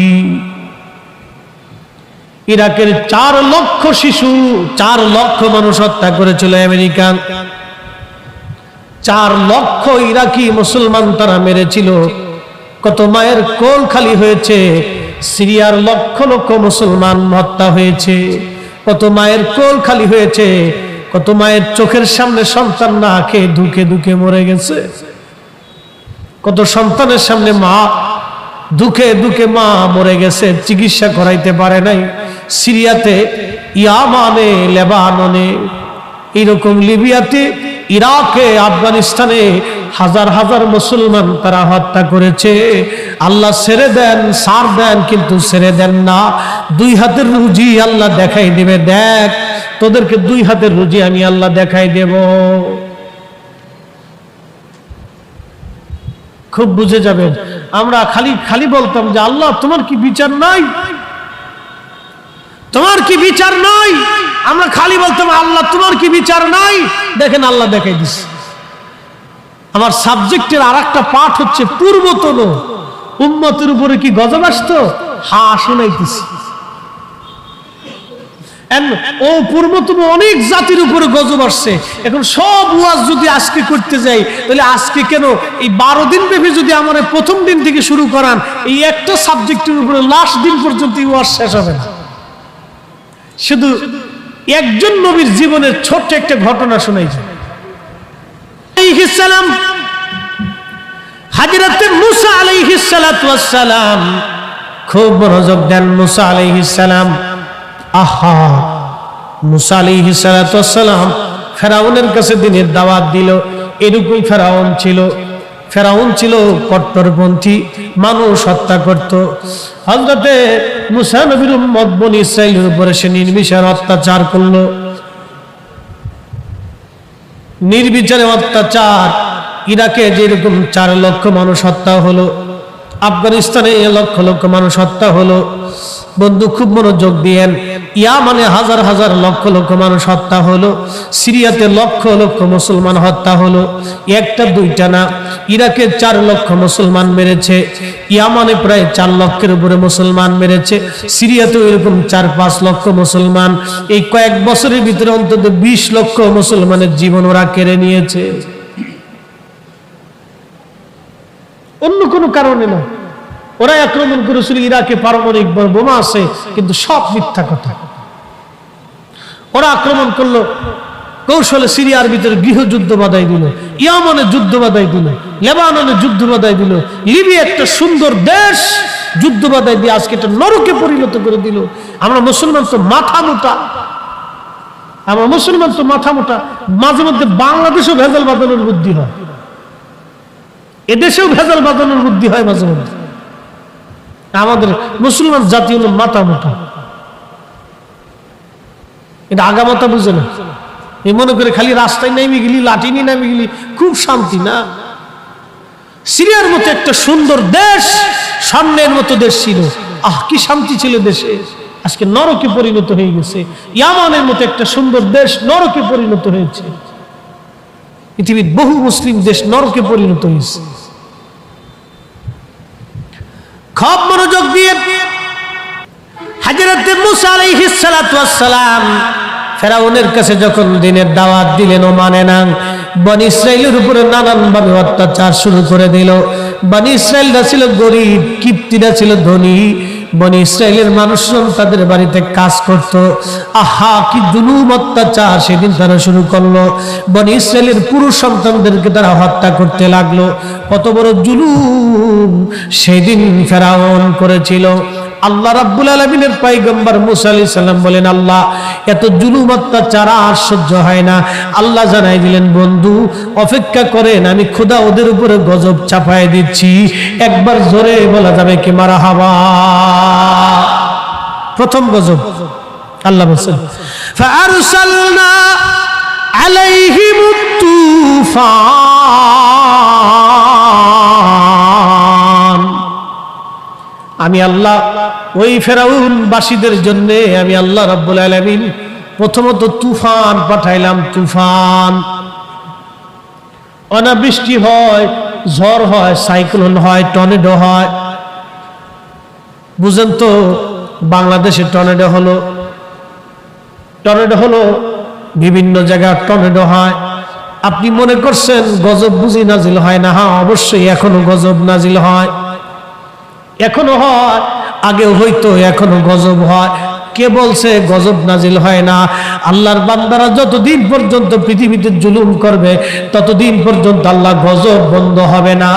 A: ইরাকের 4 লক্ষ শিশু, 4 লক্ষ মানুষ হত্যা করেছিল আমেরিকা। 4 লক্ষ ইরাকি মুসলমান তারা মেরেছিল। কত মায়ের কোল খালি হয়েছে। সিরিয়ার লক্ষ লক্ষ মুসলমান হত্যা হয়েছে। কত মায়ের কোল খালি হয়েছে। কত মায়ের চোখের সামনে সন্তান না খেয়ে দুঃখে দুঃখে মরে গেছে। কত সন্তানের সামনে মা দুঃখে দুঃখে মা মরে গেছে, চিকিৎসা করাইতে পারে নাই। সিরিয়াতে, ইয়ামানে, লেবাননে, এরকম লিবিয়াতে, ইরাকে, আফগানিস্তানে হাজার হাজার মুসলমান তারা হত্যা করেছে। আল্লাহ ছেড়ে দেন, সার দেন, কিন্তু ছেড়ে দেন না। 2 হাতের রুজি আল্লাহ দেখাই দেবে, দেখ তোদেরকে 2 হাতের রুজি আমি আল্লাহ দেখাই দেব। খুব বুঝে যাবেন। আমরা খালি খালি বলতাম যে আল্লাহ তোমার কি বিচার নাই, তোমার কি বিচার নাই। আমরা খালি বলতাম আল্লাহ তোমার কি বিচার নাই। দেখেন আল্লাহ দেখাই দিচ্ছে। আমার সাবজেক্টের আরেকটা পাঠ হচ্ছে পূর্বতন উম্মতের উপরে কি গজব আসতো, হ্যাঁ শোনাইতেছি। ও পূর্বতন অনেক জাতির উপরে গজব আসছে। এখন সব ওয়াজ যদি আজকে করতে যাই, তাহলে আজকে কেন এই 12 দিন ব্যাপী যদি আমার প্রথম দিন থেকে শুরু করান, এই একটা সাবজেক্টের উপরে লাস্ট দিন পর্যন্ত ওয়াজ শেষ হবে না। শুধু একজন নবীর জীবনের ছোট্ট একটা ঘটনা শোনাইছে। আলাইহিস সালাম, হযরত মুসা আলাইহিস সালাতু ওয়াস সালাম, খুব মনোযোগ দেন। মুসা আলাইহিস সালাম, আহা, মুসা আলাইহিস সালাতু ওয়াস সালাম ফেরাউনের কাছে দিনের দাওয়াত দিল। এরকমই ফেরাউন ছিল কট্টরপন্থী, মানুষ হত্যা করত। হযরতে মুসা নবীর উম্মত বনি ইসরাইলের উপরে সে নির্বিচারে অত্যাচার করলো। নির্বিচারে অত্যাচার। ইরাকে যেরকম 4 লক্ষ মানুষ হত্যা হলো, আফগানিস্তানে লক্ষ লক্ষ মানুষ হত্যা হলো। বন্ধু খুব মনোযোগ দিয়েন। ইয়ামানে হাজার হাজার লক্ষ লক্ষ মানুষ হত্যা হলো। সিরিয়াতে লক্ষ লক্ষ মুসলমান হত্যা হলো, একটা দুইটা না। ইরাকে 4 লক্ষ মুসলমান মেরেছে, ইয়ামানে প্রায় 4 লক্ষের উপরে মুসলমান মেরেছে, সিরিয়াতেও এরকম 4-5 লক্ষ মুসলমান। এই কয়েক বছরের ভিতরে অন্তত 20 লক্ষ মুসলমানের জীবন ওরা কেড়ে নিয়েছে, অন্য কোনো কারণে না। ওরা আক্রমণ করেছিল, ইরাকে পারমাণবিক বোমা আছে, কিন্তু সব মিথ্যা কথা। ওরা আক্রমণ করলো কৌশলে, সিরিয়ার ভিতরে গৃহযুদ্ধ বাধাই দিল, ইয়ামানে যুদ্ধ বাধাই দিল, লেবাননে যুদ্ধ বাধাই দিল, লিবিয়া একটা সুন্দর দেশ যুদ্ধ বাধাই দিয়ে আজকে এটা নরকে পরিণত করে দিল। আমরা মুসলমান তো মাথা মোটা, মাঝে মধ্যে বাংলাদেশেও ভেজাল বাঁধানোর বুদ্ধি হয়, এদেশেও ভেজাল বাঁধানোর বুদ্ধি হয় মাঝে মধ্যে। আমাদের মুসলমান জাতি হলো মাথা মোটা, এটা আগামাথা বুঝে না। এই মনে করে খালি রাস্তায় নেমে গেলি, লাঠি নিয়ে নেমে গেলি, খুব শান্তি না। সিরিয়ার মতো একটা সুন্দর দেশ, স্বর্ণের মতো দেশ ছিল, আহ কি শান্তি ছিল দেশে, আজকে নরকে পরিণত হয়ে গেছে। ইয়ামানের মতো একটা সুন্দর দেশ নরকে পরিণত হয়েছে। পৃথিবীর বহু মুসলিম দেশ নরকে পরিণত হয়েছে। খুব মনোযোগ দিয়ে হযরত মুসা আলাইহিস সালাতু ওয়াস সালাম ফেরাউনের কাছে যখন দিনের দাওয়াত দিলেন, ও মানে না। বনি ইসরাইলের উপরে নানান ভাবে অত্যাচার শুরু করে দিল। বনি ইসরাইলরা ছিল গরিব, কিপ্তিরা ছিল ধনী। বনি ইসরায়েলের মানুষজন তাদের বাড়িতে কাজ করত। আহা, কি জুলুম অত্যাচার সেদিন তারা শুরু করলো। বনি ইসরায়েলের পুরুষ সন্তানদেরকে তারা হত্যা করতে লাগলো। কত বড় জুলুম সেদিন ফেরাউন করেছিল। আল্লাহ রাব্বুল আলামিনের পয়গম্বর মুসা আলাইহিস সালাম বলেন, আল্লাহ এত জুলুম অত্যাচার আর সহ্য হয় না। আল্লাহ জানাই দিলেন, বন্ধু অপেক্ষা করেন, আমি খোদা ওদের উপরে গজব চাপায় দিচ্ছি। একবার জোরে বলা যাবে কি মারহাবা। প্রথম গজব আল্লাহ বলেন, ফাআরসালনা আলাইহিমুত তুফান। আমি আল্লাহ ওই ফেরাউন বাসীদের জন্য আমি আল্লাহ রাব্বুল আলামিন প্রথমত তুফান পাঠাইলাম। তুফান অনাবৃষ্টি হয়, ঝড় হয়, সাইক্লোন হয়, টর্নেডো হয়। বুঝেন তো, বাংলাদেশে টর্নেডো হলো বিভিন্ন জায়গায় টর্নেডো হয়। আপনি মনে করছেন গজব বুঝি নাজিল হয় না? হ্যাঁ, অবশ্যই এখনো গজব নাজিল হয়, এখনো হয়, আগেও হইতো, এখনো গজব হয়। কে বলছে গজব নাজিল হয় না? আল্লাহর বান্দারা যতদিন পর্যন্ত পৃথিবীতে জুলুম করবে ততদিন পর্যন্ত আল্লাহ গজব বন্ধ হবে না।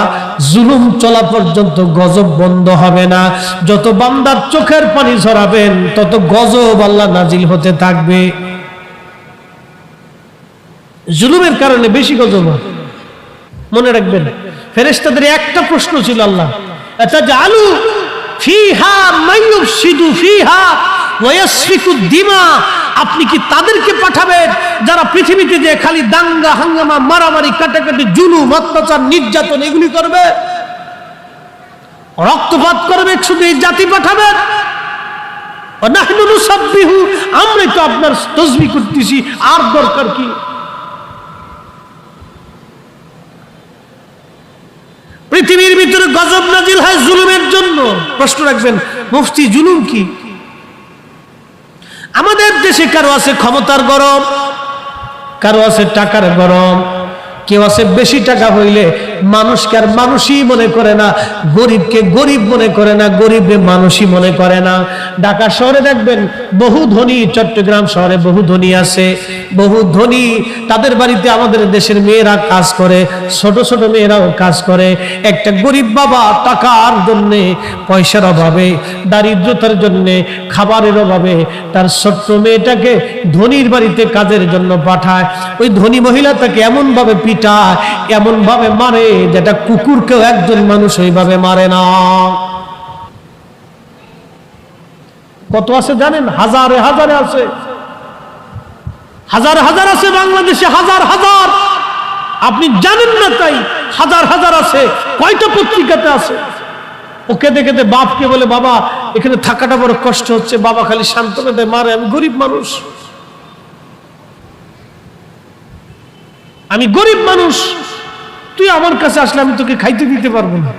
A: জুলুম চলা পর্যন্ত গজব বন্ধ হবে না। যত বান্দার চোখের পানি ঝরাবেন তত গজব আল্লাহ নাজিল হতে থাকবে। জুলুমের কারণে বেশি গজব হয়। মনে রাখবেন, ফেরেশতাদের একটা প্রশ্ন ছিল, আল্লাহ আতাজালু ফিহা মাইয়ুফসিদু ফিহা ওয়া ইয়াসফিকু দিমা, আপনি কি তাদেরকে পাঠাবেন যারা পৃথিবীতে যে খালি দাঙ্গা হাঙ্গামা, মারামারি, কাটাকাটি, জুলুম, অত্যাচার, নির্যাতন এগুলি করবে, রক্তপাত করবে? শুধু এই জাতি পাঠাবেন? ওয়া নাহনু নুসাব্বিহু, আমরা তো আপনার তাসবিহ করতেছি, আর দরকার কি? পৃথিবীর ভিতরে গজব নাজিল হয় জুলুমের জন্য। প্রশ্ন রাখবেন, মুফতি জুলুম কি? আমাদের দেশে কারো আছে ক্ষমতার গরম, কারো আছে টাকার গরম, কেউ আছে বেশি টাকা হইলে মানুষকে আর মানুষই মনে করে না, গরিবকে গরিব মনে করে না, গরিবকে মানুষই মনে করে না। ঢাকা শহরে দেখবেন বহু ধনী, চট্টগ্রাম শহরে বহু ধনী আছে, বহু ধনী, তাদের বাড়িতে আমাদের দেশের মেয়েরা কাজ করে, ছোট ছোট মেয়েরাও কাজ করে। একটা গরিব বাবা টাকার জন্যে, পয়সার অভাবে, দারিদ্রতার জন্যে, খাবারের অভাবে তার ছোট্ট মেয়েটাকে ধনীর বাড়িতে কাজের জন্য পাঠায়। ওই ধনী মহিলা তাকে এমন ভাবে পিটায়, এমন ভাবে মারে যেটা কুকুরকেও একজন মানুষ ওইভাবে মারে না। কত আছে জানেন? হাজারে হাজারে আছে, হাজার হাজার আছে বাংলাদেশে, হাজার হাজার। আপনি জানেন না তাই হাজার হাজার আছে। কয়টা পত্রিকাতে আছে। ওকে দেখে বাপকে বলে, বাবা এখানে থাকাটা বড় কষ্ট হচ্ছে, বাবা খালি সান্ত্বনা দেয়, মারে, আমি গরিব মানুষ, আমি গরিব মানুষ, তুই আমার কাছে আসলে আমি তোকে খাইতে দিতে পারবো না।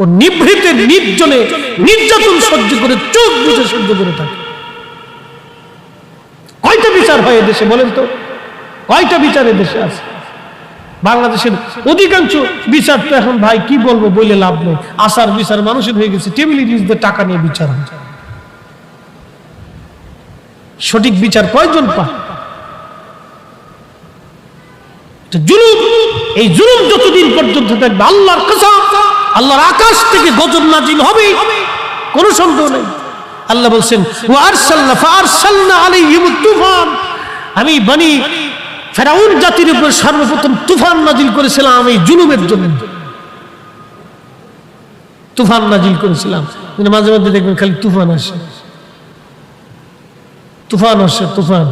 A: ও নিভৃতে নির্জনে নির্যাতন সহ্য করে, চোখ বুঝে সহ্য করে থাকে। কয়টা বিচার হয় এদেশে বলেন তো? কয়টা বিচার এদেশে আছে? বাংলাদেশের অধিকাংশ বিচার তো এখন ভাই কি বলবো, বলে লাভ নেই। আসার বিচার মানুষের হয়ে গেছে, টেবিল ইলিশদের টাকা নিয়ে বিচার হয়। সঠিক বিচার কয়জন পায়? জুলুম, এই জুলুম যতদিন পর্যন্ত থাকবে আল্লাহর কসম, আল্লাহর আকাশ থেকে গজব নাজিল হবে, কোনো সন্দেহ নেই। আল্লাহ বলছেন, ওয়া আরসালনা ফাআরসালনা আলাইহিমুত তুফান, আমি বনি ফেরাউন জাতির উপর সর্বপ্রথম তুফান নাজিল করেছিলাম এই জুলুমের জন্য। তুফান নাজিল করেছিলাম। কিন্তু মাঝে মধ্যে দেখবেন খালি তুফান আসে, তুফান আসে, তুফান।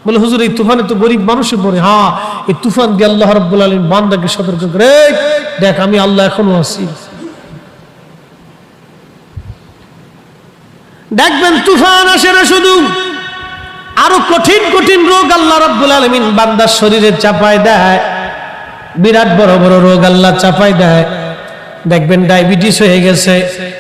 A: বলে হুজুর এই তুফানে তো গরিব মানুষে পড়ে। হ্যাঁ, এই তুফান দিয়ে আল্লাহ রাব্বুল আলামিন বান্দাকে সতর্ক করে, দেখ আমি আল্লাহ এখনো আছি। দেখবেন তুফান আসে না শুধু, আরো কঠিন কঠিন রোগ আল্লাহ রাব্বুল আলামিন বান্দার শরীরে চাপায় দেয়। বিরাট বড় বড় রোগ আল্লাহ চাপায় দেয়। দেখবেন ডায়াবেটিস হয়ে গেছে,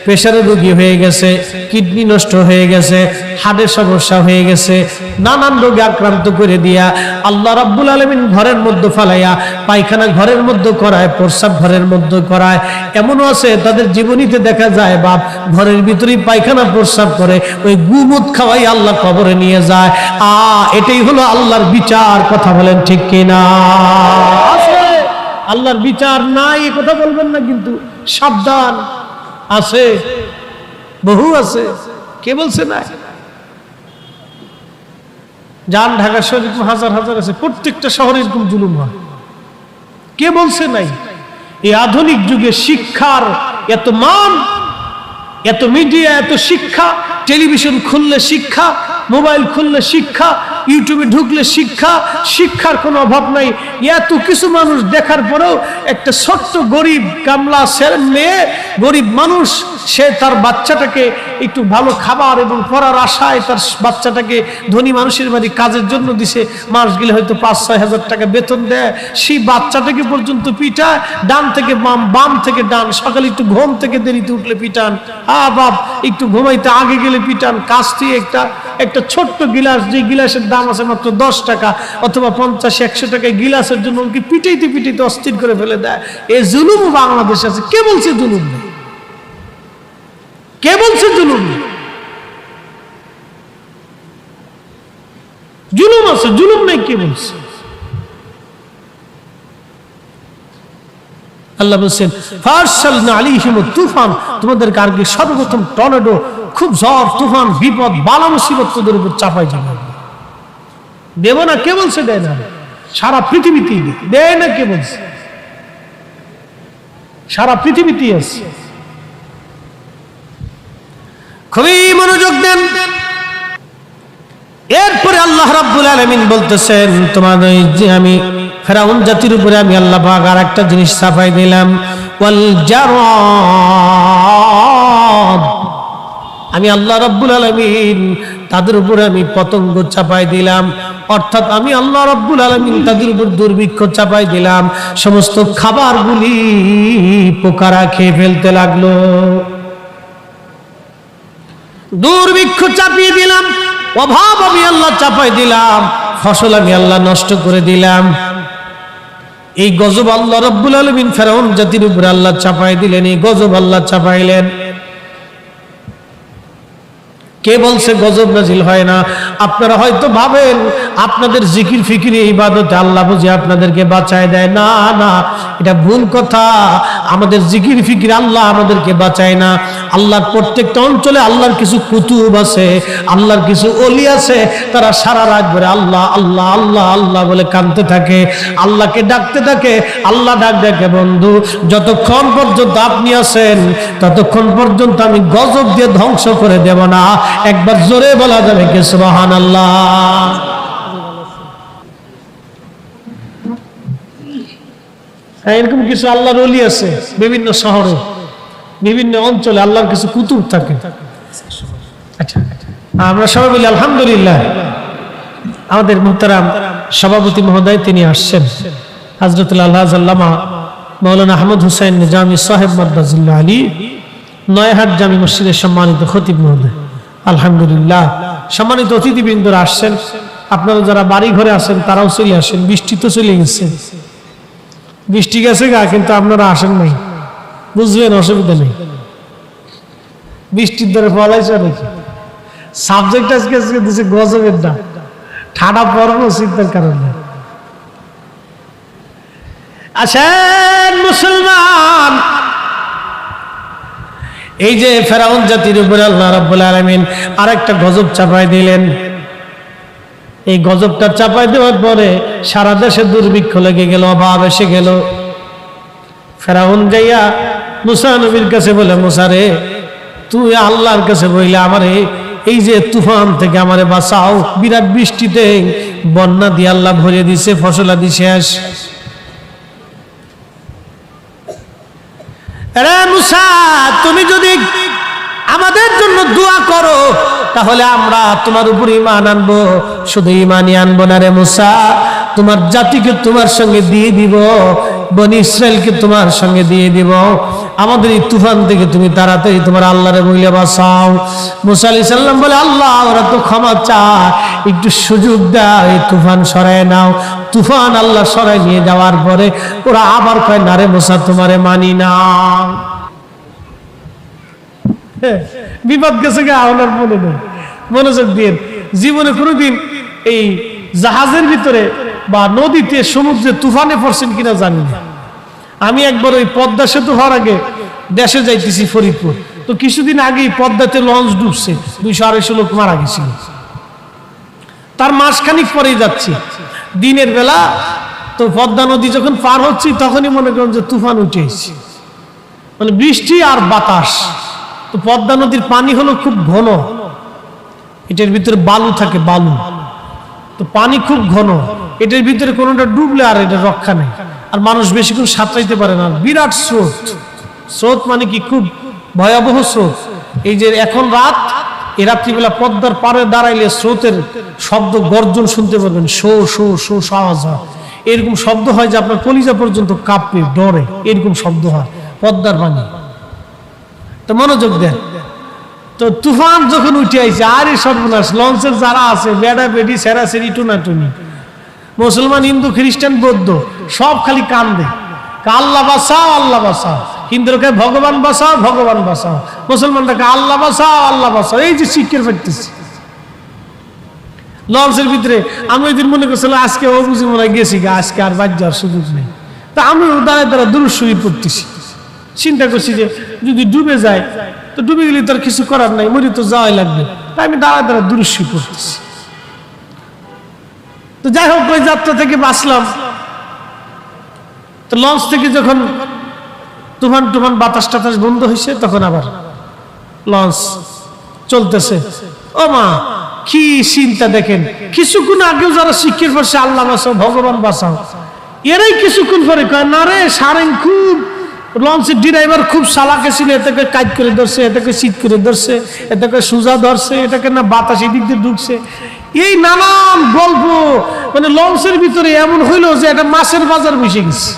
A: প্রেশারের রোগী হয়ে গেছে, কিডনি নষ্ট হয়ে গেছে, হার্টের সমস্যা হয়ে গেছে, নানান রোগে আক্রান্ত করে দিয়া আল্লাহ রাব্বুল আলামিন ঘরের মধ্যে ফালাইয়া পায়খানা ঘরের মধ্যে করায়, প্রস্রাব ঘরের মধ্যে করায়। এমনও আছে তাদের জীবনীতে দেখা যায় বাপ ঘরের ভিতরেই পায়খানা প্রস্রাব করে, ওই গুমুত খাওয়াই আল্লাহ কবরে নিয়ে যায়। এটাই হলো আল্লাহর বিচার। কথা বলেন ঠিক কিনা? আল্লাহর বিচার নাই এ কথা বলবেন না, কিন্তু সাবধান, আছে, বহু আছে। কে বলছে না? যান ঢাকা শহরে হাজার হাজার আছে, প্রত্যেকটা শহরে এরকম জুলুম হয়। কে বলছে নাই? এই আধুনিক যুগে শিক্ষার এত মান, এত মিডিয়া, এত শিক্ষা, টেলিভিশন খুললে শিক্ষা, মোবাইল খুললে শিক্ষা, ইউটিউবে ঢুকলে শিক্ষা, শিক্ষার কোনো অভাব নাই। এত কিছু মানুষ দেখার পরেও একটা ছোট্ট গরিব কামলা মেয়ে, গরিব মানুষ, সে তার বাচ্চাটাকে একটু ভালো খাবার এবং পড়ার আশায় তার বাচ্চাটাকে ধনী মানুষের বাড়ি কাজের জন্য দিছে, মাস গেলে হয়তো 5-6 হাজার টাকা বেতন দেয়, সেই বাচ্চাটাকে পর্যন্ত পিটায়, ডান থেকে বাম, বাম থেকে ডান, সকালে একটু ঘুম থেকে দেরিতে উঠলে পিটান, বাপ একটু ঘুমাইতে আগে গেলে পিটান, কাজ দিয়ে একটা ছোট্ট গিলাস, যে গিলাসের দাম আছে মাত্র 10 টাকা অথবা 50-100 টাকায় গিলাসের জন্য ওকে পিটাইতে পিটাইতে অস্থির করে ফেলে দেয়। এই জুলুম বাংলাদেশে আছে। কে বলছে জুলুম নেই? কে বলছে জুলুম নেই? জুলুম আছে, জুলুম নেই কে বলছে? আল্লাহ বলছেন ফারসালনা আলাইহিম তুফান, তোমাদের আগে সর্বপ্রথম টর্নেডো, খুব ঝড় তুফান, বিপদ, বালা মুসিবত তোদের উপর চাপাই যাবে। দেব না? কে বলছে দেয় না? সারা পৃথিবীতেই দেয় না। কে বলছে? সারা পৃথিবীতেই আছে। খুবই মনোযোগ দেন। এরপরে আল্লাহ রাব্বুল আলামিন বলতেছেন, তোমার ওই যে আমি ফেরাউন জাতির উপরে আমি আল্লাহ পাক আর একটা জিনিস চাপাই দিলাম, ওয়াল জারাদ, আমি আল্লাহ রাব্বুল আলামিন তাদের উপরে আমি পতঙ্গ চাপাই দিলাম, অর্থাৎ আমি আল্লাহ রাব্বুল আলামিন তাদের উপর দুর্ভিক্ষ চাপাই দিলাম। সমস্ত খাবারগুলি পোকারা খেয়ে ফেলতে লাগলো। দুর্ভিক্ষ চাপিয়ে দিলাম, অভাব আমি আল্লাহ চাপাই দিলাম, ফসল আমি আল্লাহ নষ্ট করে দিলাম। এই গজব আল্লাহ রাব্বুল আলামিন ফেরাউন জাতির উপরে আল্লাহ চাপাই দিলেন। এই গজব আল্লাহ চাপাইলেন। কে বলছে গজব নাজিল হয় না? আপনারা হয়তো ভাবেন আপনাদের জিকির ফিকির ইবাদতে আল্লাহ বুঝে আপনাদেরকে বাঁচায় দেয়। না না, এটা ভুল কথা। আমাদের জিকির ফিকির আল্লাহ আমাদেরকে বাঁচায় না। আল্লাহর প্রত্যেকটা অঞ্চলে আল্লাহর কিছু কুতুব আছে, আল্লাহর কিছু ওলি আছে, তারা সারা রাত ধরে আল্লাহ আল্লাহ আল্লাহ আল্লাহ বলে কাঁদতে থাকে, আল্লাহকে ডাকতে থাকে। আল্লাহ ডাক ডাকে, বন্ধু যতক্ষণ পর্যন্ত আপনি আছেন ততক্ষণ পর্যন্ত আমি গজব দিয়ে ধ্বংস করে দেব না। একবার জোরে বলা যাবে কি সুবহানাল্লাহ? এরকম কিছু আল্লাহর ওলি আছে বিভিন্ন শহরে, বিভিন্ন অঞ্চলে আল্লাহর কিছু কুতুব থাকে। আচ্ছা, আমরা সবাই বলি আলহামদুলিল্লাহ। আমাদের মুহতারাম সভাপতি মহোদয় তিনি আসছেন, হযরতুল আল্লামা মাওলানা আহমদ হুসাইন নিজামী সাহেব মাদ্দাজিল্লাহ আলী, নয়াহাট জামি মসজিদের সম্মানিত খতিব মহোদয়। আলহামদুলিল্লাহ, সম্মানিত অতিথিবৃন্দরা আসছেন। আপনারা যারা বাড়ি ঘরে আছেন তারাও চলে আসেন। বৃষ্টি তো চলে গেছে, বৃষ্টি গেছে গা, কিন্তু আপনারা আসেন নাই, বুঝবেন, অসুবিধা নেই। বৃষ্টির ধরে ফলাইছে নাকি? সাবজেক্ট আজকে দিচ্ছে গজবের না, ঠাডা পড়ানো চিন্তার কারণে। আসেন মুসলমান, এই যে ফেরাউন জাতির উপরে আল্লাহ রাব্বুল আলামিন আরেকটা গজব চাপাই দিলেন। এই গজবটা চাপাই দেওয়ার পরে সারা দেশে দুর্ভিক্ষ লেগে গেল, অভাব এসে গেল। ফেরাউন যাইয়া মুসা নবীর কাছে বলে, মুসা রে, তুই আল্লাহর কাছে বইলে আমারে এই যে তুফান থেকে আমারে বাঁচাও। বিরাট বৃষ্টিতে বন্যা দিয়ে আল্লাহ ভরে দিছে, ফসলাদি শেষ। আরে মুসা, তুমি যদি আমাদের জন্য দোয়া করো তাহলে আমরা তোমার উপর ঈমান আনবো। শুধু ঈমানই আনবো না রে মুসা, তোমার জাতিকে তোমার সঙ্গে দিয়ে দিব, বনি ইসরাইলকে তোমার সঙ্গে দিয়ে দিব। আমাদের এই তুফান থেকে তুমি তাড়াতাড়ি তোমার আল্লাহরে বইলে বাঁচাও। মুসা আলাইহিস সালাম বলে, আল্লাহ ওরা তো ক্ষমা চায়, একটু সুযোগ দাও, এই তুফান সরায় নাও। তুফান আল্লাহ সরাই নিয়ে যাওয়ার পরে ওরা আবার কয়, না রে মুসা তোমারে মানি না। বিপদ গেছে গা, ওনার মনে নেই। মনোযোগ দিয়ে, জীবনে কোনোদিন এই জাহাজের ভিতরে বা নদীতে সমুদ্রে তুফানে পড়ছেন কিনা জানি না। আমি একবার ওই পদ্মা সেতু হওয়ার আগে দেশে যাইতেছি ফরিদপুর, তো কিছুদিন আগেই পদ্মাতে লঞ্চ ডুবছে, 200-250 লোক মারা গেছিল। তার মাসখানিক পরেই যাচ্ছি দিনের বেলা, তো পদ্মা নদী যখন পার হচ্ছি তখনই মনে করেন যে তুফান উঠে এসেছে, মানে বৃষ্টি আর বাতাস। তো পদ্মা নদীর পানি হলো খুব ঘন, এটার ভিতরে বালু থাকে, বালু, তো পানি খুব ঘন, এটার ভিতরে কোনোটা ডুবলে আর এটা রক্ষা নেই, আর মানুষ বেশিক্ষণ সাঁতরাইতে পারে না। বিরাট স্রোত, স্রোত মানে কি খুব ভয়াবহ স্রোত। এই যে এখন রাত, এই রাত্রিবেলা পদ্মার পাড়ে দাঁড়াইলে স্রোতের শব্দ, গর্জন শুনতে পারবেন, শো শো শো আওয়াজ হয়, এরকম শব্দ হয় যে আপনার কলিজা পর্যন্ত কাঁপে, ডরে, এরকম শব্দ হয় পদ্মার পানি। তো মনোযোগ দেন, তো তুফান যখন উঠে আইছে, আর এই সর্বনাশ, লঞ্চের যারা আছে বেড়া বেডি সেরাসেরি টুনাটুনি, মুসলমান, হিন্দু, খ্রিস্টান, বৌদ্ধ সব খালি কান্দে, আল্লাহ বাঁচাও, আল্লাহ বাঁচাও। হিন্দুকে ভগবান বাঁচাও, ভগবান বাঁচাও, মুসলমানটাকে আল্লাহ বাঁচাও, আল্লাহ বাঁচাও। এই যে শিক্ষের ফেটতেছে লঞ্চের ভিতরে। আমি ওই দিন মনে করছিলাম আজকে ও বুঝি মনে গেছি গা, আজকে আর বাদ যাওয়ার সুযোগ নেই। তা আমি দাঁড়ায় দাঁড়া দুরূদ শরীফ পড়তেছি, চিন্তা করছি যে যদি ডুবে যায় তো ডুবে গেলে তার কিছু করার নাই, মরি তো যাওয়াই লাগবে। তাই আমি দাঁড়ায় দাঁড়া দুরূদ শরীফ পড়তেছি। তো যাই হোক, ওই যাত্রা থেকে বাঁচলাম। তো লঞ্চ থেকে যখন তুফান টুফান বাতাস টাতাস বন্ধ হয়েছে, তখন আবার লঞ্চ চলতেছে। ও মা, কি চিন্তা দেখেন, কিছুক্ষণ আগেও যারা শিক্ষের পাশে আল্লাহ বাঁচাও, ভগবান বাঁচাও, এরাই কিছুক্ষণ পরে কয়, না রে সারেং খুব, লঞ্চের ড্রাইভার খুব চালাক ছিল, এটাকে কাজ করে ধরছে, এটাকে শীত করে ধরছে, এটাকে সোজা ধরছে, এটাকে না বাতাস এদিক দিয়ে ঢুকছে। এই নানান গল্প, মানে লঞ্চের ভিতরে এমন হইলো যে এটা মাছের বাজার মিশে গেছে।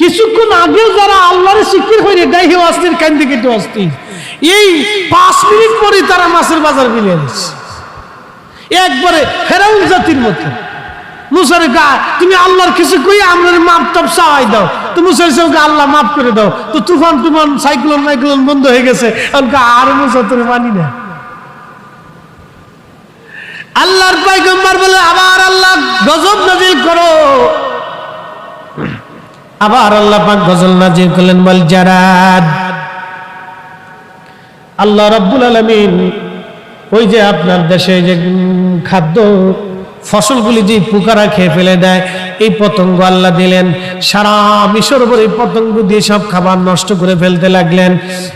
A: কিছুক্ষণ আগেও যারা আল্লাহর শিক্ষির হয়ে গাইহে অস্থির, কান্দে কেটে অস্থির, এই 5 মিনিট পরে তারা মাছের বাজার মিলিয়ে নিচ্ছে, একবারে ফেরাউন জাতির মতো। মুসারে গা, তুমি আল্লাহর কিছু কই আমাদের মাপ টাপ চাওয়াই দাও। তো মুসা ইসলামকে আল্লাহ মাফ করে দাও। তো তুফান টুফান সাইক্লোন মাইক্লোন বন্ধ হয়ে গেছে, আর মুসা তোরে মানি না। আল্লাহর পয়গম্বর বলে, আবার আল্লাহ গজব নাজিল করো। আবার আল্লাহ পাক গজব নাজিল করলেন, বল জারাদ। আল্লাহ রাব্বুল আলামিন ওই যে আপনার দেশে যে খাদ্য ফসলগুলি যে পোকারা খেয়ে ফেলে দেয়, এই পতঙ্গ আল্লাহ দিলেন। সারা মিশর উপর এই পতঙ্গ দিয়ে সব খাবার নষ্ট করে ফেলতে লাগলেন,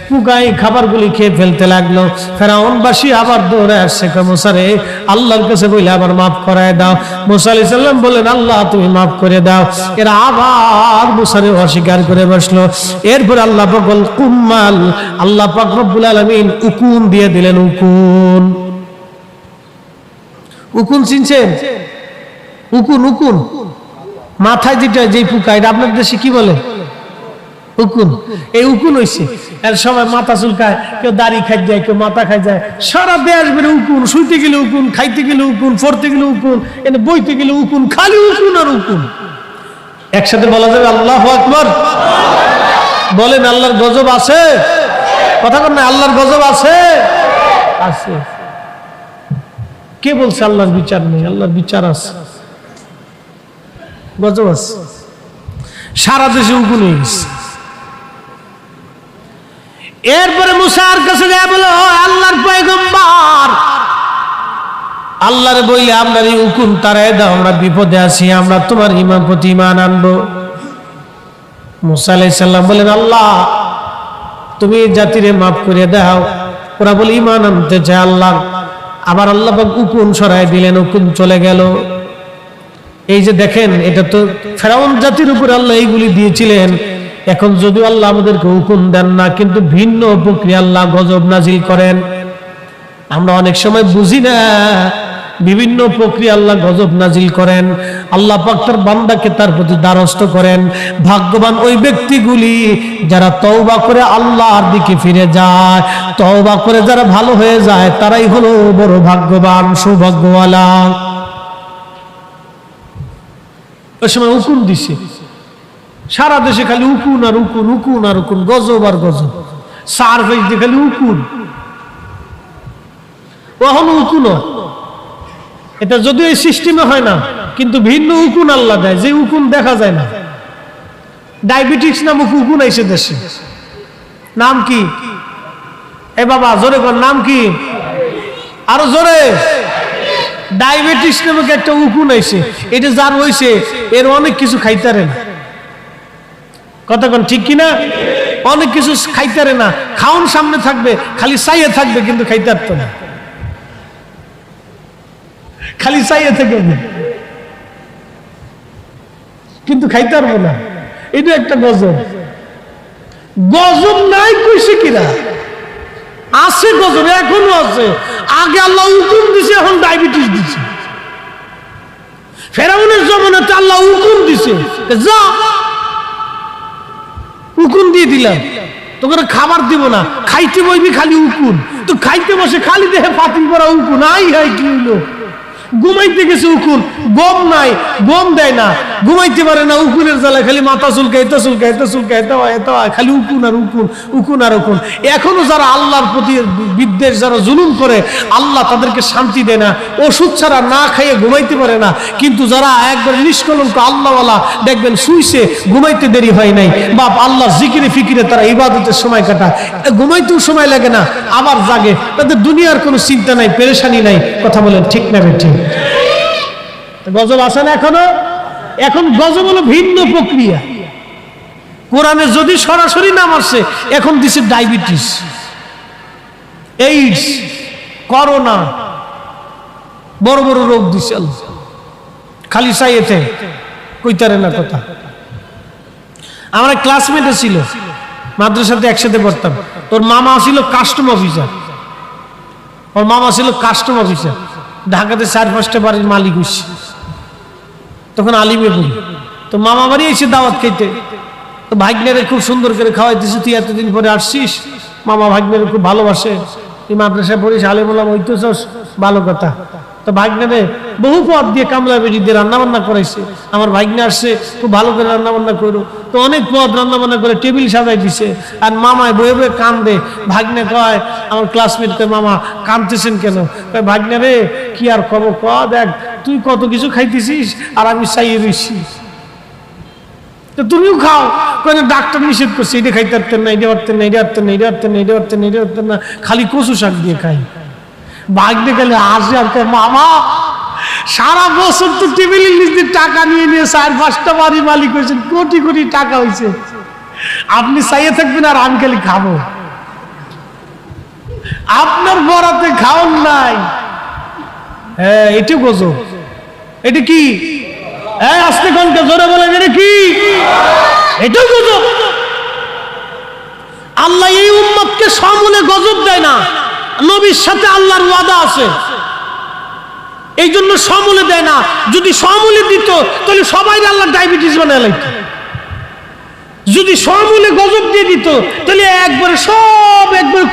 A: পোকায় খাবারগুলি খেয়ে ফেলতে লাগলো। ফেরাউনবাসী আবার দৌড়ে আসছে, মুসারে আল্লাহর কাছে বলে আবার মাফ করায় দাও। মুসা আলাইহিস সালাম বললেন, আল্লাহ তুমি মাফ করে দাও। এরা আবার মুসারে অস্বীকার করে বসলো। এরপর আল্লাহ পাক বল কুম্মাল, আল্লাহ পাক রব্বুল আলামিন উকুন দিয়ে দিলেন। উকুন, উকুন চিনছেন? উকুন, উকুন মাথায় যেটা, যে পোকা, এটা আপনার দেশে কি বলে? উকুন। এই উকুন হইছে, এর সময় মাথা চুলকায়, কেউ দাড়ি খাই যায়, কেউ মাথা খাই যায়, সারা দেশ বেড়ে উকুন। শুইতে গেলে উকুন, খাইতে গেলে উকুন, পড়তে গেলে উকুন, এনে বইতে গেলে উকুন, খালি উকুন আর উকুন। একসাথে বলা যাবে আল্লাহু আকবার। বলেন, আল্লাহর গজব আছে? কথা বলেন না, আল্লাহর গজব আছে? আছে। কে বলছে আল্লাহর বিচার নেই? আল্লাহর বিচার আছে, গজব আছে। সারা দেশে উকুন হয়ে গেছে। এরপরে মুসার কাছে যায়, বলো আল্লাহর পয়গম্বর, আল্লাহরে বইলে আপনার এই উকুন তারাই দাও, আমরা বিপদে আছি, আমরা তোমার ইমান প্রতি ঈমান আনবো। মুসা আলাইহিস সালাম বলেন, আল্লাহ তুমি জাতিরে মাফ করে দাও। ওরা বলে ঈমান আনতে চায় আল্লাহ। আবার আল্লাহ পাক উকুন সরাই দিলেন, উকুন চলে গেল। এই যে দেখেন, এটা তো ফেরাউন জাতির উপর আল্লাহ এইগুলি দিয়েছিলেন। এখন যদিও আল্লাহ আমাদেরকে উকুন দেন না, কিন্তু ভিন্ন প্রক্রিয়া আল্লাহ গজব নাজিল করেন। আমরা অনেক সময় বুঝি না, বিভিন্ন প্রক্রিয়া আল্লাহ গজব নাজিল করেন। আল্লাহ পাক তার বান্দাকে তার প্রতি দ্বারস্থ করেন। ভাগ্যবান ওই ব্যক্তিগুলি যারা তওবা করে আল্লাহর দিকে ফিরে যায়, তওবা করে যারা ভালো হয়ে যায়, তারাই হলো বড় ভাগ্যবান, সৌভাগ্যওয়ালা। ওই সময় হুকুম দিছে, সারা দেশে খালি উকুন আর উকুন, উকুন আর উকুন, গজব আর গজব, সার ফেসতে খালি উকুন, ওহন উকুন। এটা যদিও এই সিস্টেমে হয় না, কিন্তু ভিন্ন উকুন আল্লাহ দেয়, যে উকুন দেখা যায় না। ডায়াবেটিস নামক উকুন আইসে দেশে, নাম কি? এ বাবা জোরে কর, নাম কি? আরো জোরে। ডায়াবেটিস নামক একটা উকুন আইসে, এটা যার হইছে এর অনেক কিছু খাইতারে না। কথা কোন ঠিক কিনা? অনেক কিছু খাইতারে না, খাওন সামনে থাকবে, খালি চাইয়ে থাকবে, কিন্তু খাইতে পারতো না, খালি চাইয়ে থেকে কিন্তু খাইতে পারবো না। এটা একটা গজব। গজব নাই কইছে কিনা? আছে গজব, এখনো আছে। আগে আল্লাহ হুকুম দিছে, এখন ডায়াবেটিস দিছে। ফেরাউনের জমানাতে আল্লাহ হুকুম দিছে, যা উকুন দিয়ে দিলাম, তোকে খাবার দিব না, খাইতে বইবি খালি উকুন। তো খাইতে বসে খালি দেহে পাতিল করা উকুন। আই হাই কি হইলো? ঘুমাইতে গেছে উকুন, গম নাই, গম দেয় না, ঘুমাইতে পারে না, উকুনের জ্বালা খালি মাথা চুলকায়, এটা চুলকায়, এটা চুলকায়, এটা খালি উকুন আর উকুন, উকুন আর উকুন। এখনো যারা আল্লাহর প্রতি বিদ্বেষ, যারা জুলুম করে, আল্লাহ তাদেরকে শান্তি দেয় না, ওষুধ ছাড়া না খাইয়ে ঘুমাইতে পারে না। কিন্তু যারা একবার নিষ্কলঙ্ক আল্লাহওয়ালা, দেখবেন শুইছে, ঘুমাইতে দেরি হয় নাই, বাপ আল্লাহ জিকিরে ফিকিরে তারা ইবাদতের সময় কাটায়, ঘুমাইতেও সময় লাগে না, আবার জাগে, তাদের দুনিয়ার কোনো চিন্তা নাই, পেরেশানি নাই। কথা বলেন ঠিক না ঠিক? গজব আসে না এখনো? এখন গজব হলো ভিন্ন প্রক্রিয়া। কোরআনে যদি সরাসরি নাম আসে, এখন দিছে ডায়াবেটিস, এইডস, করোনা, বড় বড় রোগ দিছে। খালি চাইতে কইতারে না কথা। আমার ক্লাসমেটে ছিল, মাদ্রাসাতে একসাথে পড়তাম। তোর মামা ছিল কাস্টম অফিসার, ওর মামা ছিল কাস্টম অফিসার, ঢাকাতে 4-5টা বাড়ির মালিক হইছে। তখন আলিমে পড়ি, তো মামা বাড়ি এসে দাওয়াত খাইতে, তো ভাগ্নেরে খুব সুন্দর করে খাওয়াইতেছে। তুই এতদিন পরে আসছিস, মামা ভাগ্নেরে খুব ভালোবাসে, তুই মাদ্রাসায় পড়িস, আলেমুলামা হইতেছস, ভালো কথা। তো ভাগ্নেরে বহু পদ দিয়ে কামলা বেটি দিয়ে রান্না বান্না করাইছে। আমার ভাগ্নে আসছে, খুব ভালো করে রান্না বান্না করো, তো অনেক পদ রান্না বান্না করে টেবিল সাজাই দিছে। আর মামায় বয়ে বয়ে কান্দে। ভাগ্নে কয়, আমার ক্লাসমেট কয়, মামা কাঁদতেছেন কেন? কয়, ভাগ্নে রে কি আর কব, দেখ তুই কত কিছু খাইতেছিস আর আমি চাইয়ে রইছি, তো তুমিও খাও। কেন? ডাক্তার নিষেধ করছে, এটা খাইতে পারতেন না, এটা পারতেন না, এটা পারতেন না, এটা পারতেন না, এটা পারতেন না, এটা পারতেন না, খালি কচু শাক দিয়ে খাই। ভাগ্নে গেলে আসে আর কয়, মামা সারা বছর তো টেবিলের নিচে টাকা নিয়ে নিয়ে 4-5টা বাড়ি মালিক হয়েছেন, কোটি কোটি টাকা হয়েছে, আপনি চাইয়ে থাকবেন আর আমি খালি খাবো, আপনার বরাতে খাওয়ান নাই। হ্যাঁ, এটা গজব। এটা কি? হ্যাঁ, আস্তে কনকে জোরে বলেন, এটা কি? এটাও গজব। আল্লাহ এই উম্মতকে সমূলে গজব দেয় না, নবীর সাথে আল্লাহর ওয়াদা আছে, এই জন্য সমূলে দেয় না। যদি সমূলে দিত তাহলে সবাই আল্লাহ ডায়াবেটিস বানায় লাগতো। যদি সমূলে গজব দিয়ে দিত তাহলে একবারে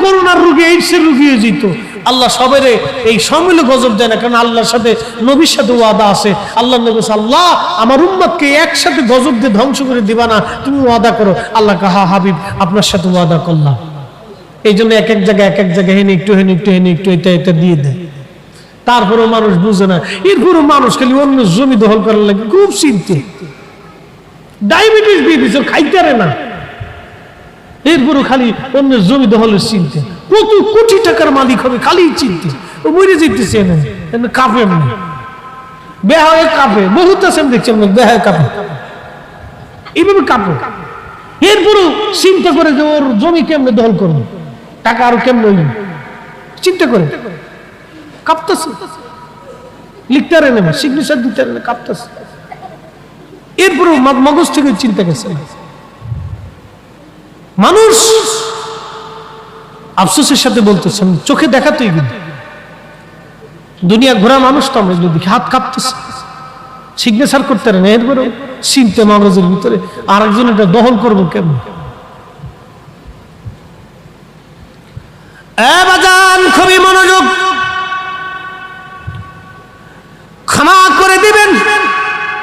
A: করোনার রোগী, এইডসের রোগী হয়ে যেত। আল্লাহ সবাই এই সমূলে গজব দেয় না, কারণ আল্লাহর সাথে নবীর সাথে ওয়াদা আছে। আল্লাহ নবী আল্লাহ আমার উম্মতকে একসাথে গজব দিয়ে ধ্বংস করে দিবা না, তুমি ওয়াদা করো। আল্লাহ কাহা হাবিব আপনার সাথে ওয়াদা করলাম। এই জন্য এক এক জায়গায় হেনে একটু এটা দিয়ে দেয়। তারপরেও মানুষ বুঝে না, এরপরও মানুষ খালি অন্য জমি দখল করার লাগে খুব চিন্তে, ডায়াবেটিস দিয়ে দিচ্ছে, খাইতে পারে না, এরপরও খালি অন্য জমি দখলের চিন্তে। কত কোটি টাকার মালিক হবে, খালি চিন্তে, ও মরে যেতেছে না, কাঁপে এমনি, বেহায় কাঁপে, বহুত আছে দেখছি আমরা, বেহায় কাঁপে, এইভাবে কাঁপে। এরপরও চিন্তা করে যে ওর জমি কেমনে দখল করবো, টাকা আরো কেমন চিন্তা করে কাঁপতেছে, লিখতে পারে না, সিগনেচার দিতে পারে না, কাঁপতেছে। এরপরও মগজ থেকে চিন্তা গেছে। মানুষ আফসোসের সাথে বলতেছেন, চোখে দেখাতেই কিন্তু দুনিয়া ঘোরা মানুষ তো আমরা দেখি, হাত কাঁপতেছে, সিগনেচার করতে পারেন, এরপরে চিনতে মগজের ভিতরে আরেকজন এটা দখল করবো কেমন? বাজান খুবই মনোযোগ, ক্ষমা করে দিবেন।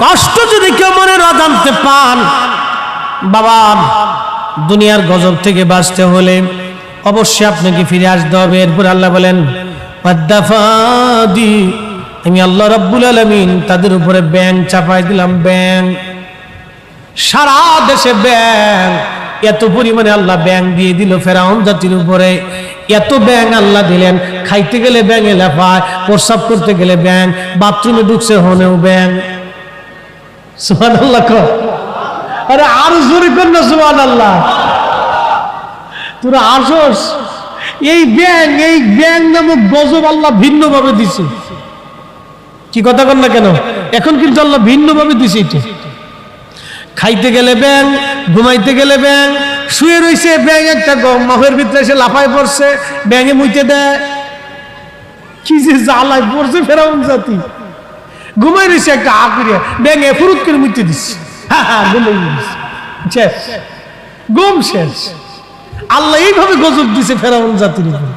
A: কষ্ট যদি কেউ মনের অজান্তে পান, বাবা দুনিয়ার গজব থেকে বাঁচতে হলে অবশ্যই আপনাকে ফিরে আসতে হবে। এরপর আল্লাহ বলেন ওয়াদ্দাফাদি, আমি আল্লাহ রাব্বুল আলামিন তাদের উপরে ব্যাং চাপাই দিলাম। ব্যাং, সারা দেশে ব্যাং, এত পরিমাণে আল্লাহ ব্যাং দিয়ে দিল ফেরাউন জাতির উপরে। এত ব্যাং আল্লাহ দিলেন, খাইতে গেলে ব্যাঙে লাফায়, প্রস্রাব করতে গেলে ব্যাং, বাথরুমে ঢুকছে হনেও ব্যাং। সুবহানাল্লাহ। আরে আর জোরে কর না সুবহানাল্লাহ। তোরা আসস, এই ব্যাং নামক গজব আল্লাহ ভিন্ন ভাবে দিছে। কি কথা কর না কেন? এখন কিন্তু আল্লাহ ভিন্ন ভাবে দিছে। এটা খাইতে গেলে ব্যাং, ঘুমাইতে গেলে ব্যাং, শুয়ে রয়েছে ব্যাং, একটা মাফের ভিতরে এসে লাফায় পড়ছে, ব্যাঙে মুইতে দেয়। কি যে জ্বালায় পড়ছে ফেরাউন জাতি। ঘুমাই রয়েছে একটা আকুরিয়া, ব্যাঙে ফুরুত করে মুইতে দিচ্ছে। ঘুম শেষ। আল্লাহ এইভাবে গজব দিছে ফেরাউন জাতির উপর।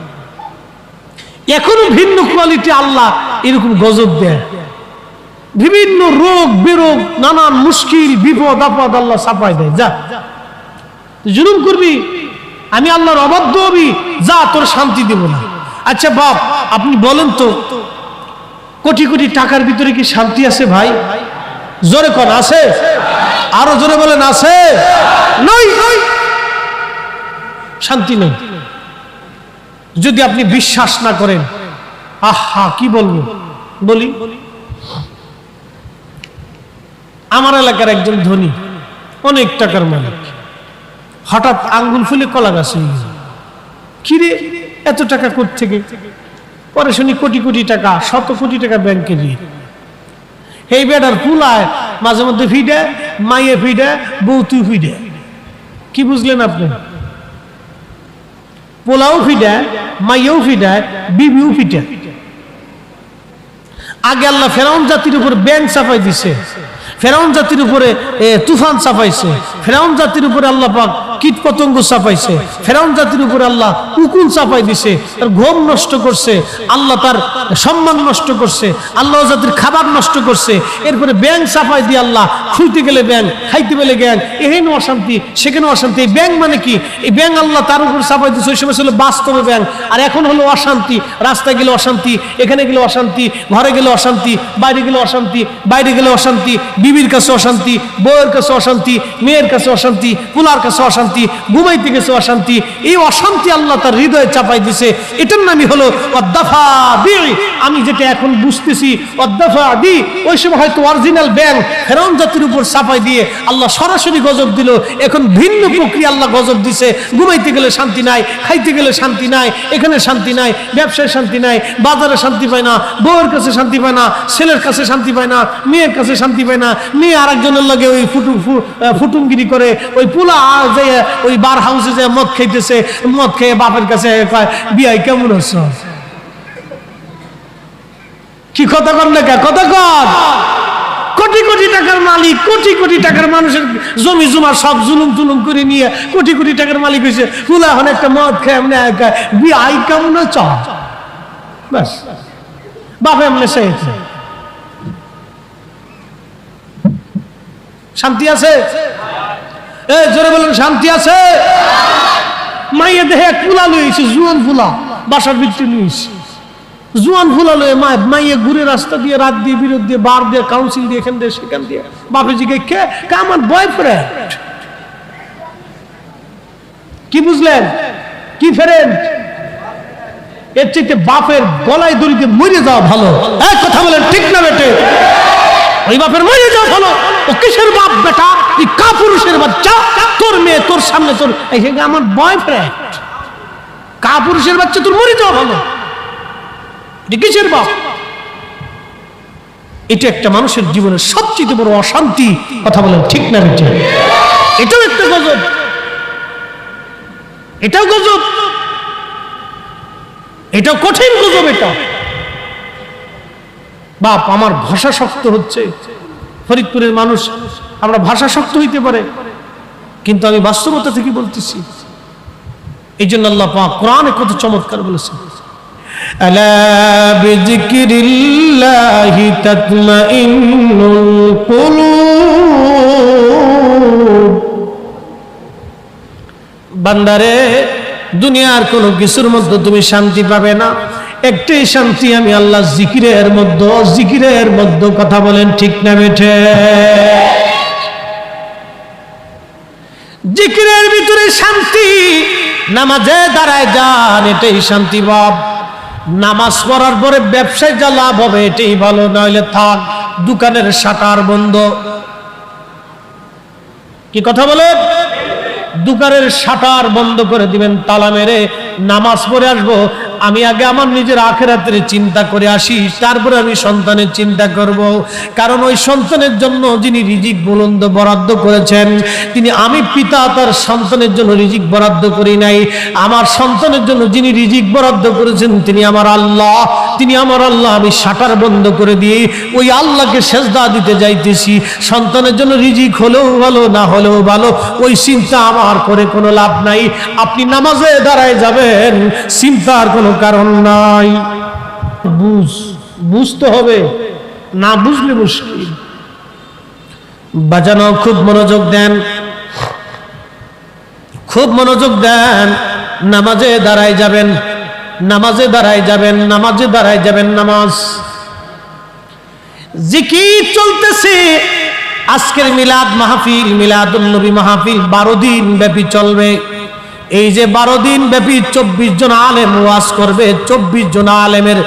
A: এখনো ভিন্ন কোয়ালিটি আল্লাহ এরকম গজব দেয়। বিভিন্ন রোগ বেরোগ, নানান মুশকিল বিপদ আপদ আল্লাহ চাপাই দেয়। যা জুলুম করবি, আমি আল্লাহর অবাধ্য হবি, যা তোর শান্তি দেব না। আচ্ছা বাপ, আপনি বলেন তো, কোটি কোটি টাকার ভিতরে কি শান্তি আছে ভাই? জোরে কোন আছে? আরো জোরে বলেন আছে? নই, শান্তি নেই। যদি আপনি বিশ্বাস না করেন, আহা কি বলবো, বলি আমার এলাকার একজন ধনী, অনেক টাকার মালিক, হঠাৎ আঙ্গুল ফুলে কলা গাছ হয়ে গেল। কিরে এত টাকা কোত্থেকে? পরে শুনি কোটি কোটি টাকা, শত কোটি টাকা ব্যাংকে দিয়ে। এই বেটার ফুলায় মাঝে মধ্যে ফিডে, মাইয়ে ফিডে, বৌতু ফিডে। কি বুঝলেন আপনি? পোলাও ফিডে, মাইয়েও ফিডে, বিবিও ফিডে। আগে আল্লাহ ফেরাউন জাতির উপর ব্যাং চাপাই দিছে, ফেরাউন জাতির উপরে তুফান চাপাইছে, ফেরাউন জাতির উপরে আল্লাহ পাক কীট পতঙ্গ চাপাইছে, ফেরাউন জাতির উপরে আল্লাহ উকুন চাপাই দিছে, তার ঘুম নষ্ট করছে, আল্লাহ তার সম্মান নষ্ট করছে, আল্লাহ জাতির খাবার নষ্ট করছে। এরপরে ব্যাং চাপাই দিয়ে আল্লাহ খুঁজতে গেলে ব্যাং, খাইতে গেলে ব্যাং, এখানে অশান্তি সেখানে অশান্তি। এই ব্যাং মানে কি? এই ব্যাং আল্লাহ তার উপর চাপাই দিচ্ছে। ওই সময় ছিল বাস্তবে ব্যাং, আর এখন হলো অশান্তি। রাস্তায় গেলে অশান্তি, এখানে গেলে অশান্তি, ঘরে গেলে অশান্তি, বাইরে গেলে অশান্তি, বাইরে গেলে অশান্তি, বিবির কাছে অশান্তি, বউয়ের কাছে অশান্তি, মেয়ের কাছে অশান্তি, পুলার কাছে অশান্তি, ঘুমাইতে গেছে অশান্তি। এই অশান্তি আল্লাহ তার হৃদয়ে চাপাই দিছে। এটার নামই হলো ওয়াদ্দাফা দি। আমি যেটা এখন বুঝতেছি ওয়াদ্দাফা দি, ওই সময় হয়তো অরিজিনাল ব্যাং ফেরাউন জাতির উপর চাপাই দিয়ে আল্লাহ সরাসরি গজব দিল। এখন ভিন্ন প্রক্রিয়া আল্লাহ গজব দিছে। ঘুমাইতে গেলে শান্তি নাই, খাইতে গেলে শান্তি নাই, এখানে শান্তি নাই, ব্যবসায় শান্তি নাই, বাজারে শান্তি পায় না, বউয়ের কাছে শান্তি পায় না, ছেলের কাছে শান্তি পায় না, মেয়ের কাছে শান্তি পায় না, মেয়ে আরেকজনের লগে ওই ফুটুমগিরি করে, ওই পোলা যে ওই বার হাউসে যে মদ খাইতেছে, মদ খেয়ে বাপের কাছে কয় বিয়াই কেমন হচ্ছে। কি কথা কর না, কথা কর। কোটি কোটি টাকার মালিক, কোটি কোটি টাকার মানুষের জমি জমা সব জুলুম তুলুম করে নিয়ে কোটি কোটি টাকার মালিক হয়েছে, পোলা এখন একটা মদ খেয়ে এমনি বিয়াই কেমন চ, ব্যাস বাপে এমনি সে শান্তি আছে? জোরে বলেন শান্তি আছে? মাইয়া দেহে এক ফুলা লইছে, জুয়ান ফুলা, বাসার ভিতরে লইছে, জুয়ান ফুলা লয়ে মাইয়া ঘুরে রাস্তা দিয়ে, রাত দিয়ে, বিরোধ দিয়ে, বার দিয়ে, কাউন্সিল দিয়ে, এখান দিয়ে সেখান দিয়ে। বাপে জিগে কে? আমার বয়ফ্রেন্ড। কি বুঝলেন? কি ফ্রেন্ড? এর চাইতে বাপের গলায় দড়িতে মরে যাওয়া ভালো। এক কথা বলেন ঠিক না বেটে? ওই বাপের মরে যাওয়া ভালো। ও কিসের বাপ বেটা? তুই কাপুরুষের বাচ্চা, তোর মেয়ে তোর সামনে, তোর আমার বয়ফ্রেন্ড, কাপুরুষের বাচ্চা, তোর মরে যাওয়া ভালো। কিসের বাপ? এটা একটা মানুষের জীবনের সবচেয়ে বড় অশান্তি। কথা বলেন ঠিক না বেটে? এটাও একটা গজব, এটাও গজব, এটাও কঠিন গজব। এটা বাপ আমার ভাষা শক্ত হচ্ছে, ফরিদপুরের মানুষ, আমরা ভাষা শক্ত হইতে পারে, কিন্তু আমি বাস্তবতা থেকে বলতেছি। এই জন্য আল্লাহ পাক কোরআনে কত চমৎকার বলেছেন, আলা বিযিকরিল্লাহি তাতমাইন্নুল কুলুব। বান্দারে, দুনিয়ার কোনো কিছুর মধ্যে তুমি শান্তি পাবে না, একটাই শান্তি আমি আল্লাহ জিকিরের মধ্যে। জিকিরের মধ্যে, কথা বলেন ঠিক না বেঠে? জিকিরের ভিতরে শান্তি। নামাজে দাঁড়ায় যান, এটাই শান্তি বাব। নামাজ পড়ার পরে ব্যবসায় যা লাভ হবে এটাই ভালো, নইলে থাক দোকানের শাটার বন্ধ। কি কথা বলে? দোকানের শাটার বন্ধ করে দিবেন, তালা মেরে নামাজ পড়ে আসবো। আমি আগে আমার নিজের আখিরাতের চিন্তা করে আসি, তারপরে আমি সন্তানের চিন্তা করব। কারণ ওই সন্তানের জন্য যিনি রিজিক বুলন্দ বরাদ্দ করেছেন, তিনি, আমি পিতা তার সন্তানের জন্য রিজিক বরাদ্দ করি নাই। আমার সন্তানের জন্য যিনি রিজিক বরাদ্দ করেছেন তিনি আমার আল্লাহ, তিনি আমার আল্লাহ। আমি শাটার বন্ধ করে দিয়ে ওই আল্লাহকে সেজদা দিতে যাইতেছি। সন্তানের জন্য রিজিক হলেও ভালো, না হলেও ভালো, ওই চিন্তা আমার করে কোনো লাভ নাই। আপনি নামাজে দাঁড়ায় যাবেন, চিন্তার কোনো কারণ নাই। বুঝতে হবে, না বুঝলে মুশকিল। বাজানো, খুব মনোযোগ দেন, খুব মনোযোগ দেন। নামাজে দাঁড়ায় যাবেন, নামাজে দাঁড়ায় যাবেন, নামাজে দাঁড়ায় যাবেন। নামাজ, জিকির চলতেছে। আজকের মিলাদ মাহফিল, মিলাদুন নবী মাহফিল 12 দিন ব্যাপী চলবে। এই যে 12 দিন ব্যাপী 24 জন আলেম ওয়াজ করবে। 24 জন আলেমের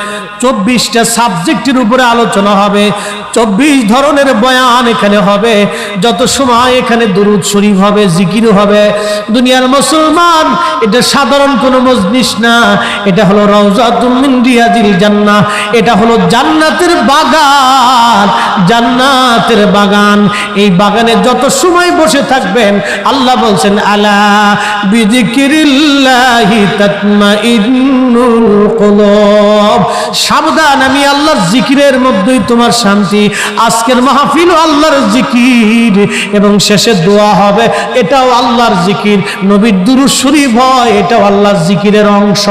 A: 24টা সাবজেক্টের উপরে আলোচনা হবে। 24 ধরনের বয়ান এখানে হবে। যত সময় এখানে দুরূদ শরীফ হবে, জিকির হবে। দুনিয়ার মুসলমান, এটা সাধারণ কোনো মজলিস না, এটা হলো রাউজাতুম মিন রিয়াজিল জান্নাহ। এটা হলো জান্নাতের বাগান, জান্নাতের বাগান। এই বাগানে যত সময় বসে থাকবেন, আল্লাহ বলছেন আলা বিযিকরিল্লাহি তাতমাইন্নুল কুলুব। সাবধান, আমি আল্লাহর জিকিরের মধ্যেই তোমার শান্তি। আজকের মাহফিল আল্লাহর জিকির এবং শেষে দোয়া হবে, এটাও আল্লাহর জিকির। নবীর দুরূদ শরীফ হয়, এটাও আল্লাহর জিকিরের অংশ।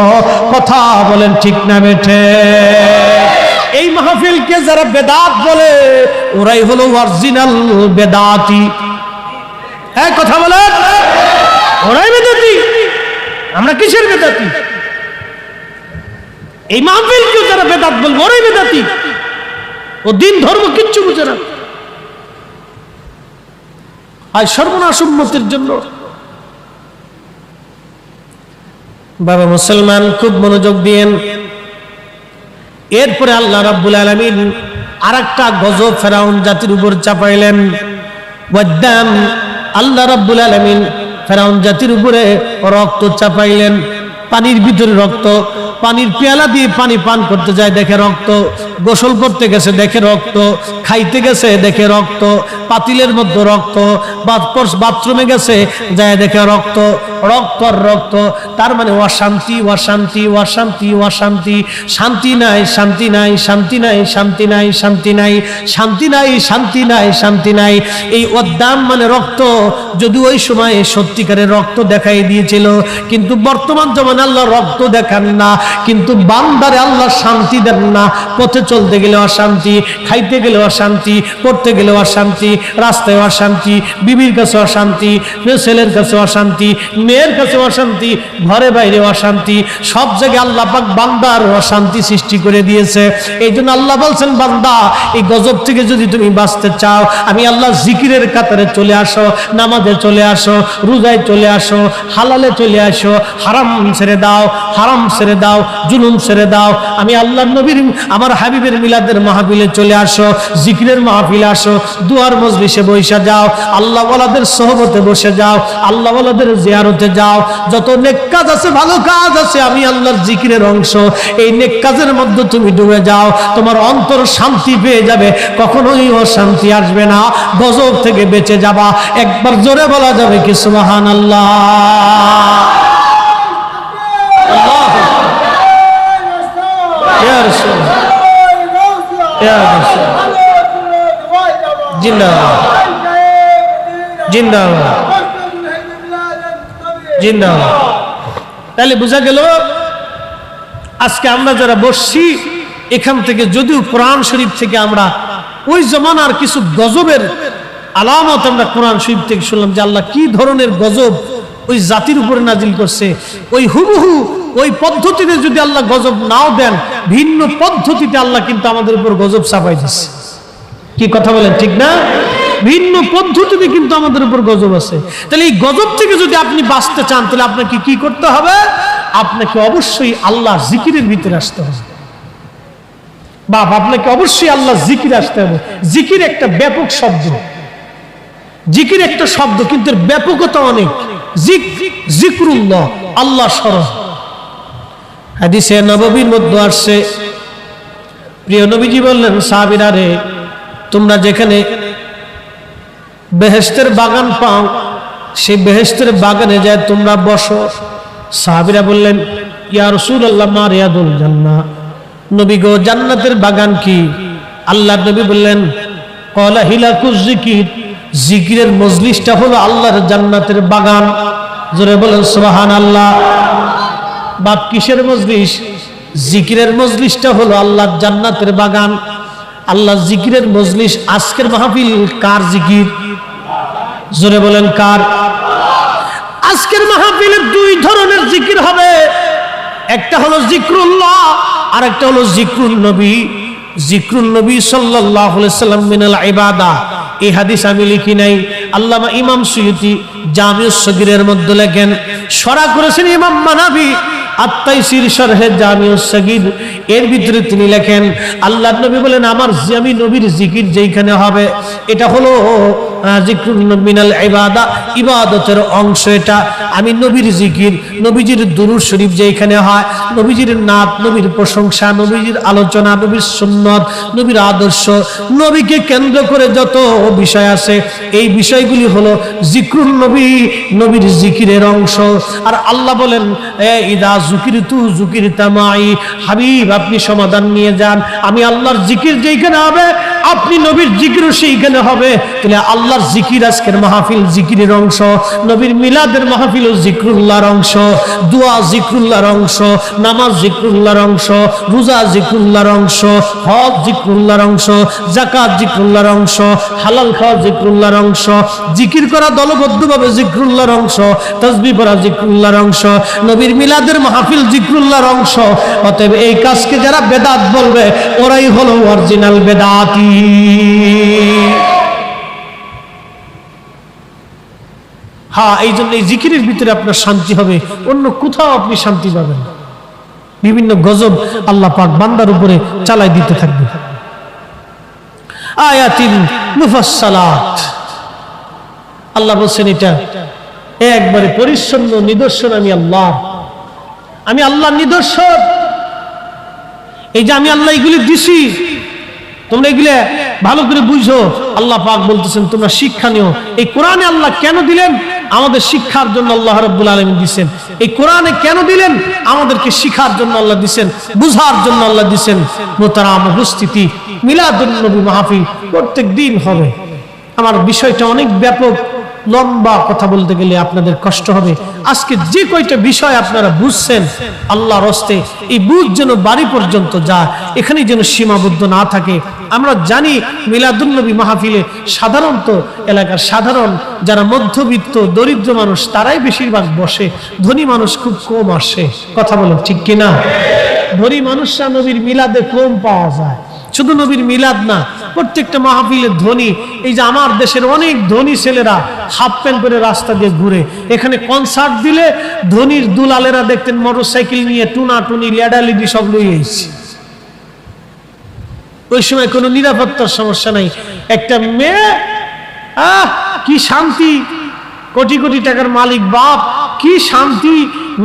A: কথা বলেন ঠিক না বেঠে? এই মাহফিলকে যারা বেদাত বলে, ওরাই হলো অরিজিনাল বেদাতি। হ্যাঁ, কথা বলেন, ওরাই বেদাতি। আমরা কিসের বেদাতি? এই মাহফিলকে যারা বেদাত বলবো, ওরাই বেদাতি। ও দিন ধর্ম কিচ্ছু বুঝে না। আর সর্বনাশ উম্মতের জন্য। বাবা মুসলমান, খুব মনোযোগ দিয়েন। এরপরে আল্লাহ রাব্বুল আলামিন আরেকটা গজব ফেরাউন জাতির উপর চাপাইলেন। ওয়াদ্দাম, আল্লাহ রাব্বুল আলামিন ফেরাউন জাতির উপরে রক্ত চাপাইলেন। পানির ভিতরে রক্ত, পানির পেয়ালা দিয়ে পানি পান করতে যায়, দেখে রক্ত। গোসল করতে গেছে, দেখে রক্ত। খাইতে গেছে, দেখে রক্ত। পাতিলের মধ্যে রক্ত। বাথরুমে গেছে, যায় দেখে রক্ত, রক্ত আর রক্ত। তার মানে অশান্তি, অশান্তি, অশান্তি, অশান্তি। শান্তি নাই, শান্তি নাই, শান্তি নাই, শান্তি নাই, শান্তি নাই, শান্তি নাই, শান্তি নাই, শান্তি নাই। এই অদ্দাম মানে রক্ত। যদি ওই সময় সত্যিকারের রক্ত দেখাই দিয়েছিল, কিন্তু বর্তমান জমানে আল্লাহ রক্ত দেখান না, কিন্তু বান্দারে আল্লাহ শান্তি দেন না। পথে চলতে গেলে অশান্তি, খাইতে গেলে অশান্তি, পড়তে গেলে অশান্তি, রাস্তায় অশান্তি, বিবির কাছে অশান্তি, ছেলের কাছে অশান্তি, মেয়ের কাছে অশান্তি, ঘরে বাইরে অশান্তি। সব জায়গায় আল্লাহ পাক বান্দার অশান্তি সৃষ্টি করে দিয়েছে। এই জন্য আল্লাহ বলছেন, বান্দা, এই গজব থেকে যদি তুমি বাঁচতে চাও, আমি আল্লাহ জিকিরের কাতারে চলে আসো, নামাজে চলে আসো, রোজায় চলে আসো, হালালে চলে আসো, হারাম ছেড়ে দাও, হারাম ছেড়ে দাও, জুলুম ছেড়ে দাও। আমি আল্লাহ নবীর, আমার হাবিবের মিলাদের মাহফিলে চলে আসো, জিকিরের মাহফিলে আসো, দুয়ার মজলিসে বসে যাও, আল্লাহ ওয়ালাদের সোহবতে বসে যাও, আল্লাহ ওয়ালাদের জিয়ারতে যাও। যত নেক কাজ আছে, ভালো কাজ আছে, আমি আল্লাহর জিকিরের অংশ। এই নেক কাজের মধ্যে তুমি ডুবে যাও, তোমার অন্তর শান্তি পেয়ে যাবে, কখনোই অশান্তি আসবে না, গজব থেকে বেঁচে যাবা। একবার জোরে বলা যাবে কি সুবহানাল্লাহ? জিন্দাবাদ, জিন্দাবাদ, জিন্দাবাদ। তাহলে বোঝা গেল আজকে আমরা যারা বসছি এখান থেকে যদিও কোরআন শরীফ থেকে আমরা ওই জমানার কিছু গজবের আলামত আমরা কোরআন শরীফ থেকে শুনলাম যে আল্লাহ কি ধরনের গজব ওই জাতির উপরে নাজিল করছে, ওই হুবহু ওই পদ্ধতিতে যদি আল্লাহ গজব নাও দেন, ভিন্ন পদ্ধতিতে আল্লাহ কিন্তু আমাদের উপর গজব চাপাই দিচ্ছে। কি কথা বলেন, ঠিক না? ভিন্ন পদ্ধতিতে কিন্তু আমাদের উপর গজব আছে। তাহলে এই গজব থেকে যদি আপনি বাঁচতে চান তাহলে আপনাকে কি করতে হবে? আপনাকে অবশ্যই আল্লাহ জিকিরের ভিতরে আসতে হবে। বাপ, আপনাকে অবশ্যই আল্লাহ জিকির আসতে হবে। জিকির একটা ব্যাপক শব্দ, জিকির একটা শব্দ কিন্তু এর ব্যাপকতা অনেক। জিকরুল্লাহ, আল্লাহ স্মরণ। হাদিসে নববীর মধ্যে আসছে, প্রিয় নবীজি বললেন, সাহাবীরা রে, তোমরা যেখানে বেহেশতের বাগান পাও সেই বেহেশতের বাগানে যায় তোমরা বসো। সাহাবীরা বললেন, ইয়া রাসূলুল্লাহ মা রিয়াদুল জান্নাহ, নবী গো জান্নাতের বাগান কি? আল্লাহর নবী বললেন, ক্বালা হিলাকুজ জিকির, জিকিরের মজলিসটা হলো আল্লাহর জান্নাতের বাগান। জোরে বলেন সুবহানাল্লাহ। বাপ, কিসের মজলিস? জিকিরের মজলিসটা হলো আল্লাহর জান্নাতের বাগান। আল্লাহ জিকিরের মজলিস। আজকের মাহফিল কার জিকির? জোরে বলেন কার? আজকের মাহফিলে দুই ধরনের জিকির হবে, একটা হলো জিকরুল্লাহ আর একটা হলো জিকরুন নবী। জিকরুন নবী সাল্লাল্লাহু আলাইহি সাল্লাম মিনাল ইবাদা। এই হাদিস আমি লিখি নাই, আল্লামা ইমাম সুয়ুতি জামিউস সগীরের মধ্যে লেখেন, শরা করেছেন ইমাম মানাবী আত-তাইসির শরহে জামিউস সগীর, এর ভিতরে তিনি লেখেন, আল্লাহর নবী বলেন, আমি নবীর জিকির যেখানে হবে এটা হলো জিকরুন মিনাল ইবাদা, ইবাদতের অংশ এটা। আমি নবীর জিকির, নবীজির দুরূদ শরীফ যেখানে হয়, নবীজির নাত, নবীর প্রশংসা, নবীজির আলোচনা, নবীর সুন্নাত, নবীর আদর্শ, নবীকে কেন্দ্র করে যত বিষয় আছে, এই বিষয়গুলি হলো জিকরুন নবী, নবীর জিকিরের অংশ। আর আল্লাহ বলেন, ইদা যুকিরতু যুকিরতা মাই, হাবিব আপনি সমাধান নিয়ে যান, আমি আল্লাহর জিকির যেখানে হবে আপনি নবীর জিকিরও সেইখানে হবে। তাহলে আল্লাহর জিকির আজকের মাহফিল জিকিরের অংশ, নবীর মিলাদের মাহফিল জিকরুল্লাহর অংশ, দোয়া জিকরুল্লাহর অংশ, নামাজ জিকরুল্লাহর অংশ, রোজা জিকরুল্লাহর অংশ, হজ জিকরুল্লাহর অংশ, যাকাত জিকরুল্লাহর অংশ, হালাল খাওয়া জিকরুল্লাহর অংশ, জিকির করা দলবদ্ধভাবে জিকরুল্লাহর অংশ, তাসবিহ পড়া জিকরুল্লাহর অংশ, নবীর মিলাদের মাহফিল জিকরুল্লাহর অংশ। অতএব এই কাজকে যারা বেদাত বলবে ওরাই হলো অরিজিনাল বেদাতি। হ্যাঁ, এই জন্য এই জিকিরের ভিতরে আপনার শান্তি হবে, অন্য কোথাও আপনি শান্তি পাবেন। বিভিন্ন গজব আল্লাহ পাক বান্দার উপরে চালাই দিতে থাকবে। আয়াতিন মুফাসসালাত, আল্লাহ বলছেন এটা একবারে পরিচ্ছন্ন নিদর্শন, আমি আল্লাহ নিদর্শন। এই যে আমি আল্লাহ এগুলি দিছি, তোমরা এগুলো ভালো করে বুঝো। আল্লাহ পাক বলতেছেন তোমরা শিক্ষা নিও। এই কোরআনে আল্লাহ কেন দিলেন? আমাদের শিক্ষার জন্য আল্লাহ রাব্বুল আলামিন দিবেন। এই কোরআনে কেন দিলেন? আমাদেরকে শিখার জন্য আল্লাহ দিবেন, বুঝার জন্য আল্লাহ দিবেন। মোহতারাম উপস্থিতি, মিলাদুন নবী মাহফিল প্রত্যেক দিন হবে। আমার বিষয়টা অনেক ব্যাপক, লম্বা কথা বলতে গেলে আপনাদের কষ্ট হবে। আজকে যে কয়টা বিষয় আপনারা বুঝছেন, আল্লাহর হস্তে এই বুঝ যেন বাড়ি পর্যন্ত যায়, এখানে যেন সীমাবদ্ধ না থাকে। আমরা জানি মিলাদুন নবী মাহফিলে সাধারণত এলাকার সাধারণ যারা মধ্যবিত্ত দরিদ্র মানুষ তারাই বেশিরভাগ বসে, ধনী মানুষ খুব কম আসে। কথা বলেন ঠিক কিনা? ধনী মানুষরা নবীর মিলাদে কম পাওয়া যায়। শুধু নবীর মিলাদ না, প্রত্যেকটা মাহফিলে ধনী। এই যে আমার দেশের অনেক ধনী ছেলেরা হাফ প্যান্ট পরে রাস্তা দিয়ে ঘুরে, এখানে কনসার্ট দিলে ধনীর দুলালেরা দেখতেন মোটরসাইকেল নিয়ে টুনাটুনি লেডালিডি সব লইয়ে এসেছে। ওই সময় কোনো নিরাপত্তার সমস্যা নাই। একটা মেয়ে, কি শান্তি, কোটি কোটি টাকার মালিক বাপ, কি শান্তি।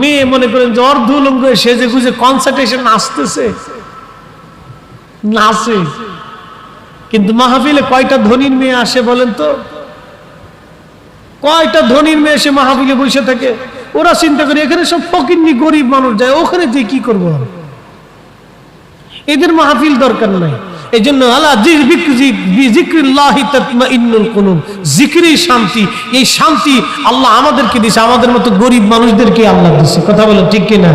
A: মেয়ে মনে করেন যে অর্ধ উলঙ্গ সেজে গুজে কনসার্টে এসে নাচতেছে, নাচে। কিন্তু মাহফিলে কয়টা ধনীর মেয়ে আসে বলেন তো? কয়টা ধনীর মেয়ে এসে মাহফিলে বসে থাকে? ওরা চিন্তা করে এখানে সব ফকিন্নি গরিব মানুষ যায়, ওখানে যে কি করবো? এদের মাহফিল দরকার নাই। এই জন্য আলা বিযিকরিল্লাহি তাতমাইন্নুল কুলুব, জিকিরই শান্তি। এই শান্তি আল্লাহ আমাদেরকে দিয়েছে, আমাদের মতো গরিব মানুষদেরকে আল্লাহ দিয়েছে। কথা বলো ঠিক কিনা?